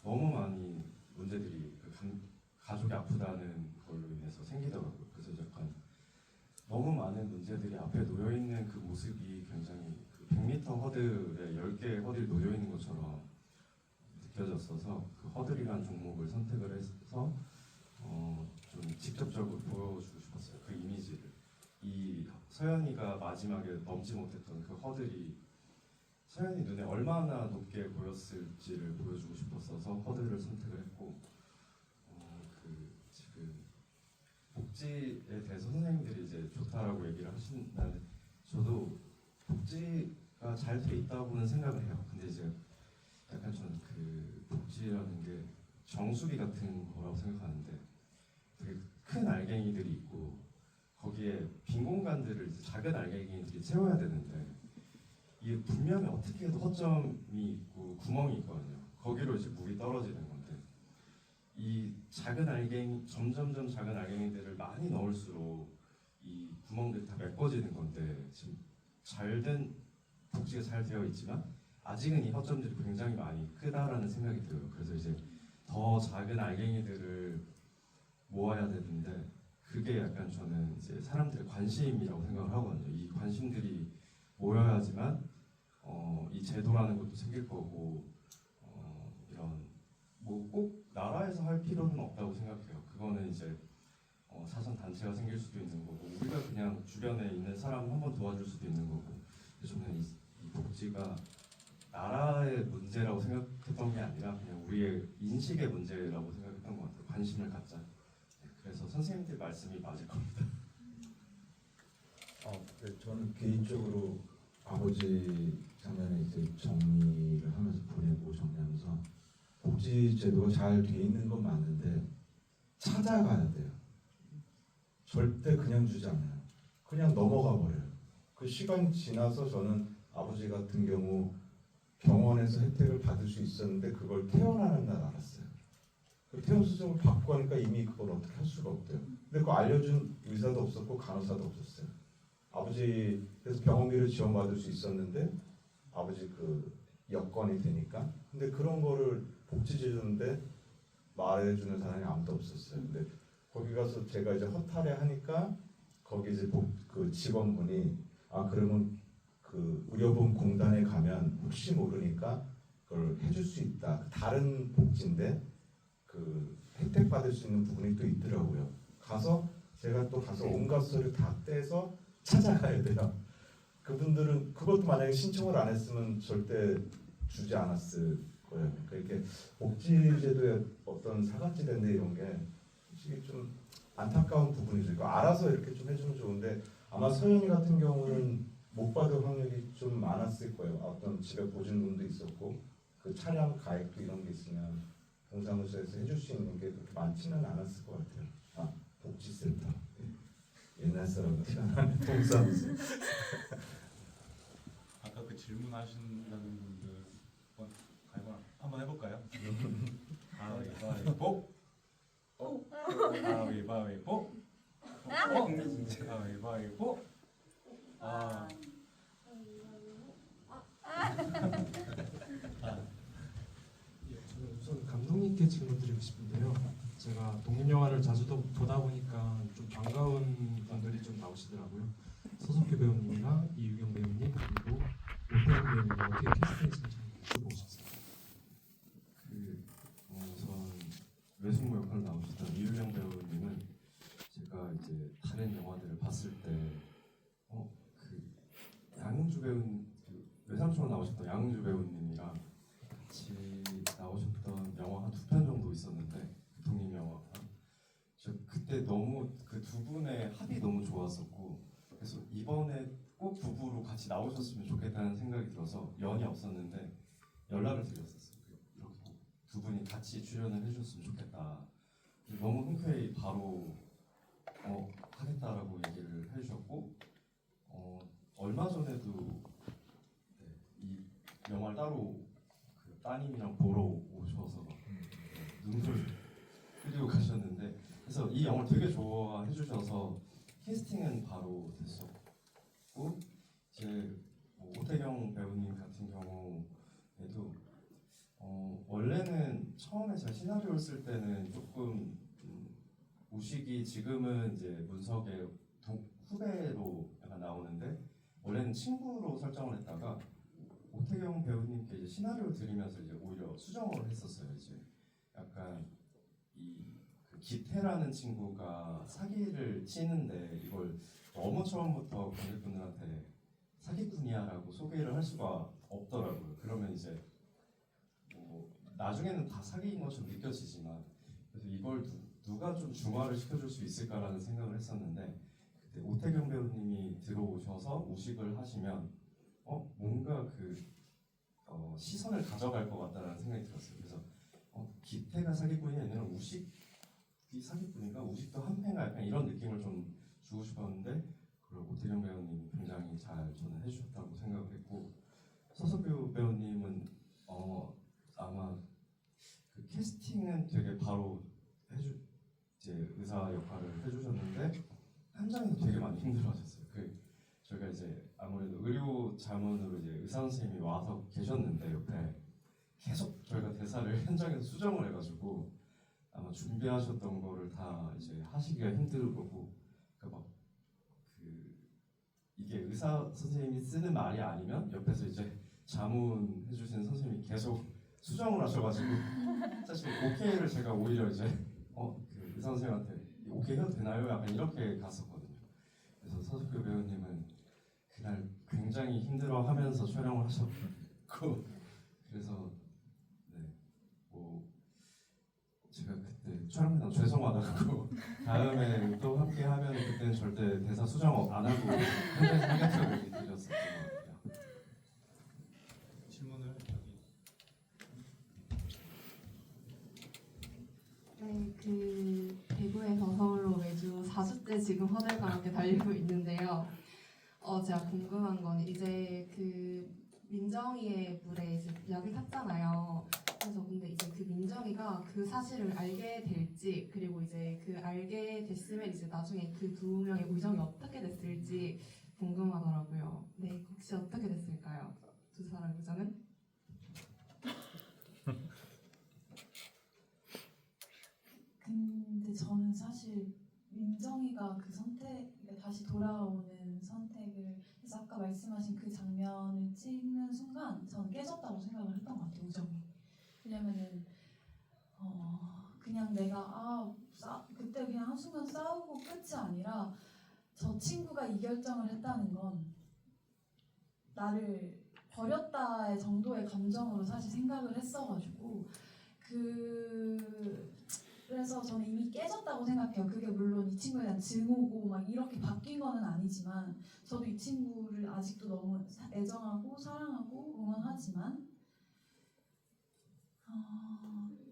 너무 많이 문제들이 가족이 아프다는 걸로 인해서 생기더라고요. 그래서 약간 너무 많은 문제들이 앞에 놓여 있는 그 모습이 굉장히 그 100m 허들에 10개의 허들이 놓여 있는 것처럼 느껴졌어서 그 허들이란 종목을 선택을 해서 좀 직접적으로 보여주고 싶었어요. 그 이미지를. 이 서연이가 마지막에 넘지 못했던 그 허들이 서연이 눈에 얼마나 높게 보였을지를 보여주고 싶었어서 허들을 선택을 했고 그 지금 복지에 대해서 선생님들이 이제 좋다라고 얘기를 하신다는데 저도 복지가 잘 돼 있다고는 생각을 해요. 근데 이제 약간 저는 그 복지라는 게 정수리 같은 거라고 생각하는데 되게 큰 알갱이들이 있고 거기에 빈 공간들을 이제 작은 알갱이들이 채워야 되는데 이게 분명히 어떻게 해도 허점이 있고 구멍이 있거든요. 거기로 이제 물이 떨어지는 건데 이 작은 알갱이 점점점 작은 알갱이들을 많이 넣을수록 이 구멍들이 다 메꿔지는 건데 지금 잘된 복지가 잘 되어 있지만 아직은 이 허점들이 굉장히 많이 크다라는 생각이 들어요. 그래서 이제 더 작은 알갱이들을 모아야 되는데 그게 약간 저는 이제 사람들의 관심이라고 생각을 하거든요. 이 관심들이 모여야지만 이 제도라는 것도 생길 거고 이런 뭐 꼭 나라에서 할 필요는 없다고 생각해요. 그거는 이제 사선 단체가 생길 수도 있는 거고 우리가 그냥 주변에 있는 사람 한번 도와줄 수도 있는 거고 저는 이 복지가 나라의 문제라고 생각했던 게 아니라 그냥 우리의 인식의 문제라고 생각했던 것 같아요. 관심을 갖자. 네, 그래서 선생님들 말씀이 맞을 겁니다. 네, 저는 개인적으로 아버지 작년에 이제 정리를 하면서 보내고 정리하면서 복지 제도가 잘 돼 있는 건 맞는데 찾아가야 돼요. 절대 그냥 주지 않아요. 그냥 넘어가 버려요. 그 시간이 지나서 저는 아버지 같은 경우 병원에서 혜택을 받을 수 있었는데 그걸 태어나는 날 알았어요. 그 태원 수정을 받고 하니까 이미 그걸 어떻게 할 수가 없대요. 근데 그거 알려준 의사도 없었고 간호사도 없었어요. 아버지 그래서 병원비를 지원받을 수 있었는데 아버지 그 여건이 되니까 근데 그런 거를 복지제도인데 말해주는 사람이 아무도 없었어요. 근데 거기 가서 제가 이제 허탈해 하니까 거기 이제 그 직원분이 그러면 그 의료보험 공단에 가면 혹시 모르니까 그걸 해줄 수 있다. 다른 복지인데 그 혜택 받을 수 있는 부분이 또 있더라고요. 제가 또 가서 온갖 소리 다 떼서 찾아가야 돼요. 그분들은 그것도 만약에 신청을 안 했으면 절대 주지 않았을 거예요. 그러니까 이렇게 복지제도의 어떤 사각지대인데 이런 게 솔직히 좀 안타까운 부분이죠. 그러니까 알아서 이렇게 좀 해주면 좋은데 아마 서연이 같은 경우는 못 받을 확률이 좀 많았을 거예요. 어떤 집에 보증금도 있었고 그 차량 가액도 이런 게 있으면 동사무소에서 해줄 수 있는 게 그렇게 많지는 않았을 것 같아요. 복지센터. 옛날 사람 태어나는 동사무소. 아까 그 질문하신다는 분들 한번 해볼까요? 가위바위보. 가위바위보. 가위바위보. 저는 우선 감독님께 질문 드리고 싶은데요. 제가 독립영화를 자주 보다 보니까 좀 반가운 분들이 좀 나오시더라고요. 서석규 배우님이랑 이유경 배우님 그리고 오태영 배우님 어떻게 캐스팅했는지 물어보셨어요. 우선 외숙모 역할로 나오셨던 이유경 배우님은 제가 이제 다른 영화들을 봤을 때 그 양은주 배우님 외삼촌으로 나오셨던 양은주 배우님이랑 같이 나오셨던 영화 한 2편 정도 있었는데 독립 영화. 저 그때 너무 그 두 분의 합이 너무 좋았었고 그래서 이번에 꼭 부부로 같이 나오셨으면 좋겠다는 생각이 들어서 연이 없었는데 연락을 드렸었어요. 이렇게 꼭 두 분이 같이 출연을 해주셨으면 좋겠다. 너무 흔쾌히 바로 하겠다라고 얘기를 해주셨고 얼마 전에도 이 영화를 따로 그 따님이랑 보러 오셔서 눈물 흘리고 가셨는데 그래서 이 영화를 되게 좋아해 주셔서 캐스팅은 바로 됐었고 이제 오태경 배우님 같은 경우에는 얘도 원래는 처음에 제가 시나리오를 쓸 때는 조금 우식이 지금은 이제 문석의 후배로 약간 나오는데 원래는 친구로 설정을 했다가 오태경 배우님께 이제 시나리오를 드리면서 이제 오히려 수정을 했었어요. 이제 약간 그 기태라는 친구가 사기를 치는데 이걸 너무 처음부터 관객분들한테 사기꾼이야라고 소개를 할 수가 없더라고요. 그러면 이제 뭐 나중에는 다 사기인 것처럼 느껴지지만 그래서 이걸 누가 좀 중화를 시켜줄 수 있을까라는 생각을 했었는데 그때 오태경 배우님이 들어오셔서 우식을 하시면 뭔가 시선을 가져갈 것 같다는 생각이 들었어요. 그래서 기태가 사기꾼이 아니라 우식이 사기꾼인가? 우식도 한패인가? 약간 이런 느낌을 좀 주고 싶었는데 그걸 오태경 배우님이 굉장히 잘 저는 해주셨다고 생각을 했고 서석규 배우님은 아마 그 캐스팅은 되게 바로 이제 의사 역할을 해주셨는데 현장에서 되게 많이 힘들어하셨어요. 저희가 이제 아무래도 의료 자문으로 이제 의사 선생님이 와서 계셨는데 옆에 계속 저희가 대사를 현장에서 수정을 해가지고 아마 준비하셨던 거를 다 이제 하시기가 힘들 거고 그러니까 이게 의사 선생님이 쓰는 말이 아니면 옆에서 이제 자문해주시는 선생님이 계속 수정을 하셔가지고 사실 오케이를 제가 오히려 이제 그 의사 선생님한테 오케이 해도 되나요? 약간 이렇게 갔었거든요. 그래서 서석규 배우님은 그날 굉장히 힘들어하면서 촬영을 하셨고 그래서 제가 그때 촬영장 죄송하다고 다음에 또 함께 하면 그때는 절대 대사 수정 안 하고 현장에서 하겠다고 얘기 드렸었던 것 같아요. 질문을 네, 그 대구에서 서울로 매주 4주째 지금 허들과 함께 달리고 있는데요. 제가 궁금한 건 이제 그 민정이의 물에 이제 약을 탔잖아요. 그래서 근데 이제 그 민정이가 그 사실을 알게 될지 그리고 이제 그 알게 됐으면 이제 나중에 그 두 명의 우정이 어떻게 됐을지 궁금하더라고요. 네, 혹시 어떻게 됐을까요? 두 사람 우정은? 근데 저는 사실 민정이가 그 선택에 다시 돌아오는 선택을 해서 아까 말씀하신 그 장면을 찍는 순간 저는 깨졌다고 생각을 했던 것 같아요. 우정이. 왜냐면은 그냥 내가 그때 그냥 한순간 싸우고 끝이 아니라 저 친구가 이 결정을 했다는 건 나를 버렸다의 정도의 감정으로 사실 생각을 했어가지고 그래서 저는 이미 깨졌다고 생각해요. 그게 물론 이 친구에 대한 증오고 막 이렇게 바뀐 거는 아니지만 저도 이 친구를 아직도 너무 애정하고 사랑하고 응원하지만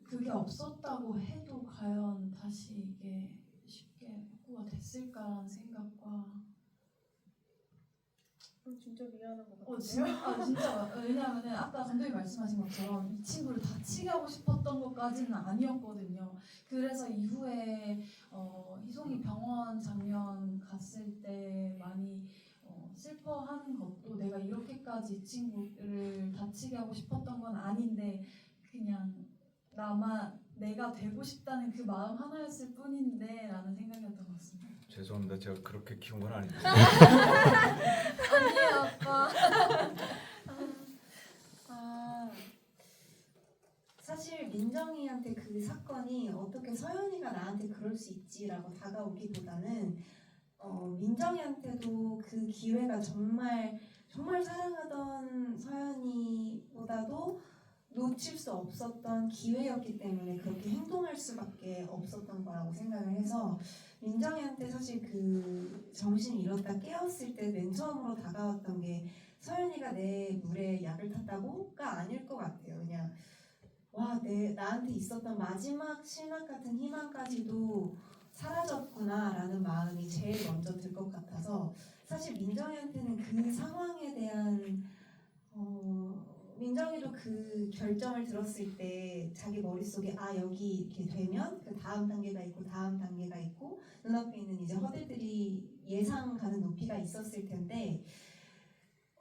그게 없었다고 해도 과연 다시 이게 쉽게 복구가 됐을까라는 생각과 진짜 미안한 것 같아요. 진짜 왜냐하면 아까 감독님 말씀하신 것처럼 이 친구를 다치게 하고 싶었던 것까지는 아니었거든요. 그래서 이후에 희송이 병원 장면 갔을 때 많이 슬퍼하는 것도 내가 이렇게까지 이 친구를 다치게 하고 싶었던 건 아닌데 그냥 내가 되고 싶다는 그 마음 하나였을 뿐인데 라는 생각이었던 것 같습니다. 죄송합니다. 제가 그렇게 키운 건 아닌데. 아니에요, 아빠. 사실 민정이한테 그 사건이 어떻게 서연이가 나한테 그럴 수 있지라고 다가오기보다는 민정이한테도 그 기회가 정말 사랑하던 서연이보다도 놓칠 수 없었던 기회였기 때문에 그렇게 행동할 수밖에 없었던 거라고 생각을 해서 민정이한테 사실 그 정신을 잃었다 깨었을 때 맨 처음으로 다가왔던 게 서연이가 내 물에 약을 탔다고가 아닐 것 같아요. 그냥 나한테 있었던 마지막 실막 같은 희망까지도 사라졌구나라는 마음이 제일 먼저 들 것 같아서 사실 민정이한테는 그 상황에 대한 민정이도 그 결정을 들었을 때 자기 머릿속에 여기 이렇게 되면 그 다음 단계가 있고 다음 단계가 있고 눈앞에 있는 이제 허들들이 예상 가는 높이가 있었을 텐데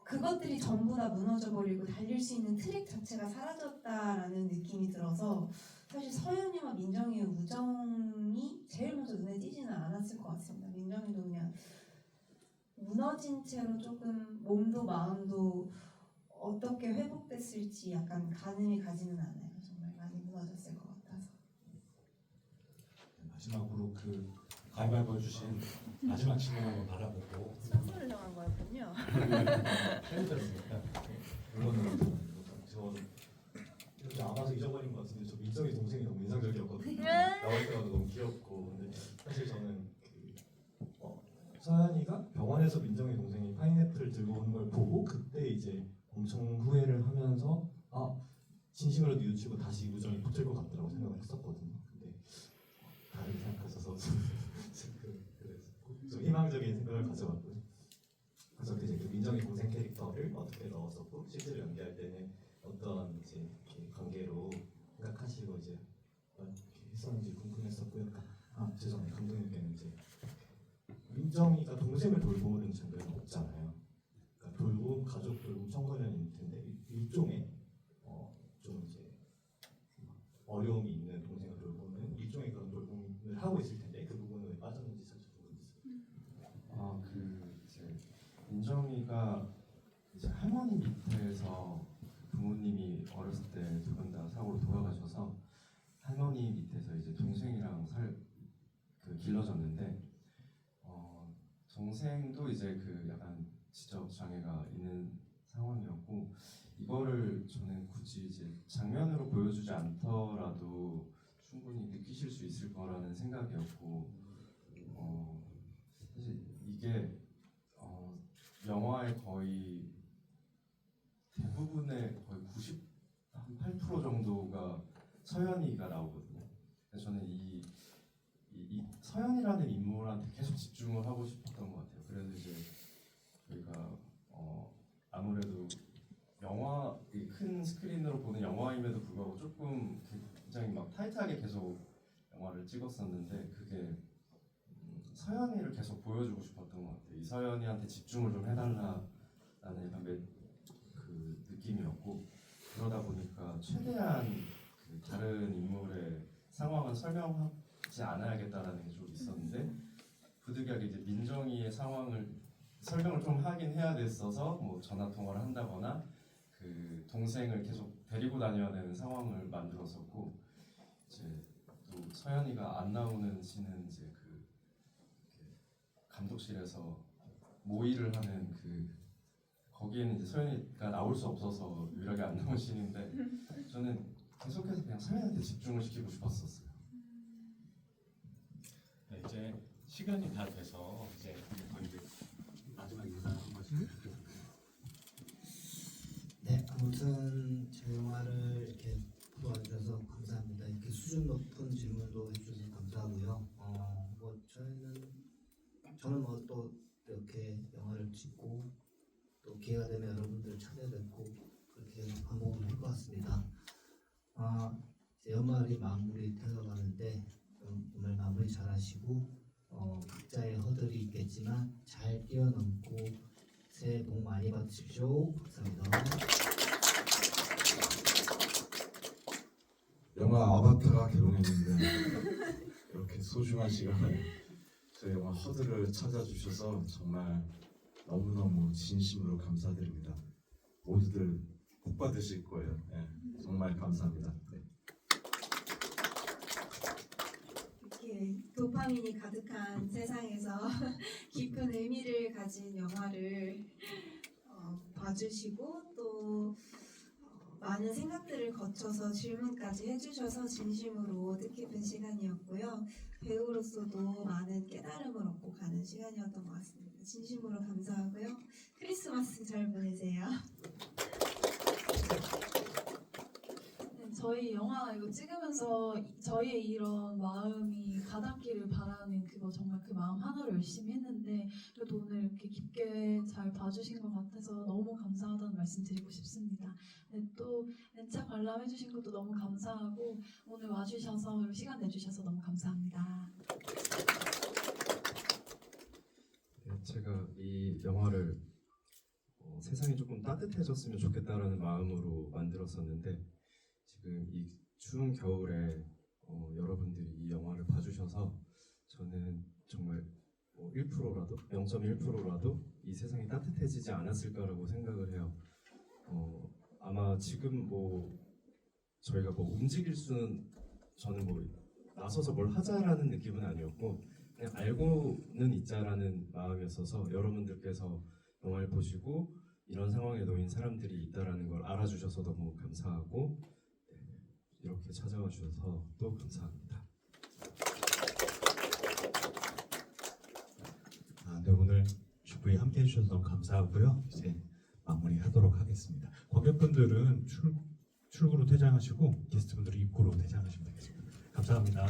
그것들이 전부 다 무너져버리고 달릴 수 있는 트랙 자체가 사라졌다라는 느낌이 들어서 사실 서연이와 민정이의 우정이 제일 먼저 눈에 띄지는 않았을 것 같습니다. 민정이도 그냥 무너진 채로 조금 몸도 마음도 어떻게 회복됐을지 약간 가늠이 가지는 않아요. 정말 많이 무너졌을 것 같아서. 마지막으로 그 가위바위보 해주신 마지막 질문 한번 바라보고 선수를 정한 거였군요. 팬이었습니다. 물론은 저 이렇게 안 와서 잊어버린 것 같은데 저 민정이 동생이 너무 인상적이었거든요. 나올 때마다 너무 귀엽고 근데 사실 저는 서연이가 병원에서 민정이 동생이 파인애플을 들고 오는 걸 보고 그때 이제 엄청 후회를 하면서 진심으로 뉘우치고 다시 우정이 붙을 것 같다고 생각을 했었거든요. 근데 다르게 생각하셔서 좀 희망적인 생각을 가져봤고요. 그래서 이제 그 민정이 동생 캐릭터를 어떻게 넣었었고 실제로 연기할 때는 어떤 이제 이렇게 관계로 생각하시고 이제 이렇게 했었는지 궁금했었고요. 죄송해요. 감독님께는 이제 민정이가 동생을 돌보는 장면은 없잖아요. 그러니까 돌봄, 가족 돌봄, 청소년일 텐데 일종의 좀 이제 어려움이 있는 동생을 돌보는 일종의 그런 돌봄을 하고 있을 텐데 그 부분은 왜 빠졌는지 사실 궁금했어요. 그 이제 민정이가 이제 할머니 밑에서 부모님이 어렸을 때 두 분 다 사고로 돌아가셔서 할머니 밑에서 이제 동생이랑 길러졌는데 동생도 이제 그 약간 지적 장애가 있는 상황이었고 이거를 저는 굳이 이제 장면으로 보여주지 않더라도 충분히 느끼실 수 있을 거라는 생각이었고 사실 이게 영화의 거의 대부분의 거의 98% 정도가 서연이가 나오거든요. 그래서 저는 이 서연이라는 인물한테 계속 집중을 하고 싶었던 것 같아요. 그래서 이제 저희가 아무래도 영화 큰 스크린으로 보는 영화임에도 불구하고 조금 굉장히 막 타이트하게 계속 영화를 찍었었는데 그게 서연이를 계속 보여주고 싶었던 것 같아요. 이 서연이한테 집중을 좀 해달라라는 약간 그 느낌이었고 그러다 보니까 최대한 그 다른 인물의 상황을 설명하지 않아야겠다라는 게 좀 있었는데 부득이하게 이제 민정이의 상황을 설명을 좀 하긴 해야 됐어서 뭐 전화 통화를 한다거나 그 동생을 계속 데리고 다녀야 되는 상황을 만들었었고 이제 또 서연이가 안 나오는 씬은 이제 그 감독실에서 모의를 하는 거기에는 이제 서연이가 나올 수 없어서 유일하게 안 나온 씬인데 저는 계속해서 그냥 서연이한테 집중을 시키고 싶었었어요. 네, 이제 시간이 다 돼서 이제 거의 이제 마지막 인사 한 번씩 부탁드립니다. 네, 아무튼 제 영화를 이렇게 도와주셔서 감사합니다. 이렇게 수준 높은 질문도 해주셔서 감사하고요. 뭐 저는 뭐 또 이렇게 영화를 찍고 또 기회가 되면 여러분들 찾아뵙고 그렇게 반복을 할 것 같습니다. 이제 연말이 마무리 되어가는데 정말 마무리 잘하시고 각자의 허들이 있겠지만 잘 뛰어넘고 새해 복 많이 받으십시오. 감사합니다. 영화 아바타가 개봉했는데 이렇게 소중한 시간에 저희 영화 허들을 찾아주셔서 정말 너무너무 진심으로 감사드립니다. 모두들 복 받으실 거예요. 네, 정말 감사합니다. 네. 이렇게 도파민이 가득한 세상에서 깊은 의미를 가진 영화를 봐주시고 또 많은 생각들을 거쳐서 질문까지 해주셔서 진심으로 뜻깊은 시간이었고요. 배우로서도 많은 깨달음을 얻고 가는 시간이었던 것 같습니다. 진심으로 감사하고요. 크리스마스 잘 보내세요. 저희 영화 이거 찍으면서 저희의 이런 마음이 가닿기를 바라는 그거 정말 그 마음 하나로 열심히 했는데 그래도 오늘 이렇게 깊게 잘 봐주신 것 같아서 너무 감사하다는 말씀 드리고 싶습니다. 네, 또 엔차 관람해주신 것도 너무 감사하고 오늘 와주셔서 그리고 시간 내주셔서 너무 감사합니다. 제가 이 영화를 세상이 조금 따뜻해졌으면 좋겠다라는 마음으로 만들었었는데 지금 이 추운 겨울에 여러분들이 이 영화를 봐주셔서 저는 정말 1%라도 0.1%라도 이 세상이 따뜻해지지 않았을까라고 생각을 해요. 아마 지금 저희가 움직일 수는 저는 나서서 뭘 하자라는 느낌은 아니었고 그냥 알고는 있자라는 마음이었어서 여러분들께서 영화를 보시고 이런 상황에 놓인 사람들이 있다라는 걸 알아주셔서 너무 감사하고 이렇게 찾아와 주셔서 또 감사합니다. 네, 오늘 GV 함께 해주셔서 너무 감사하고요. 이제 마무리하도록 하겠습니다. 관객분들은 출구로 퇴장하시고 게스트분들은 입구로 퇴장하시면 되겠습니다. 감사합니다.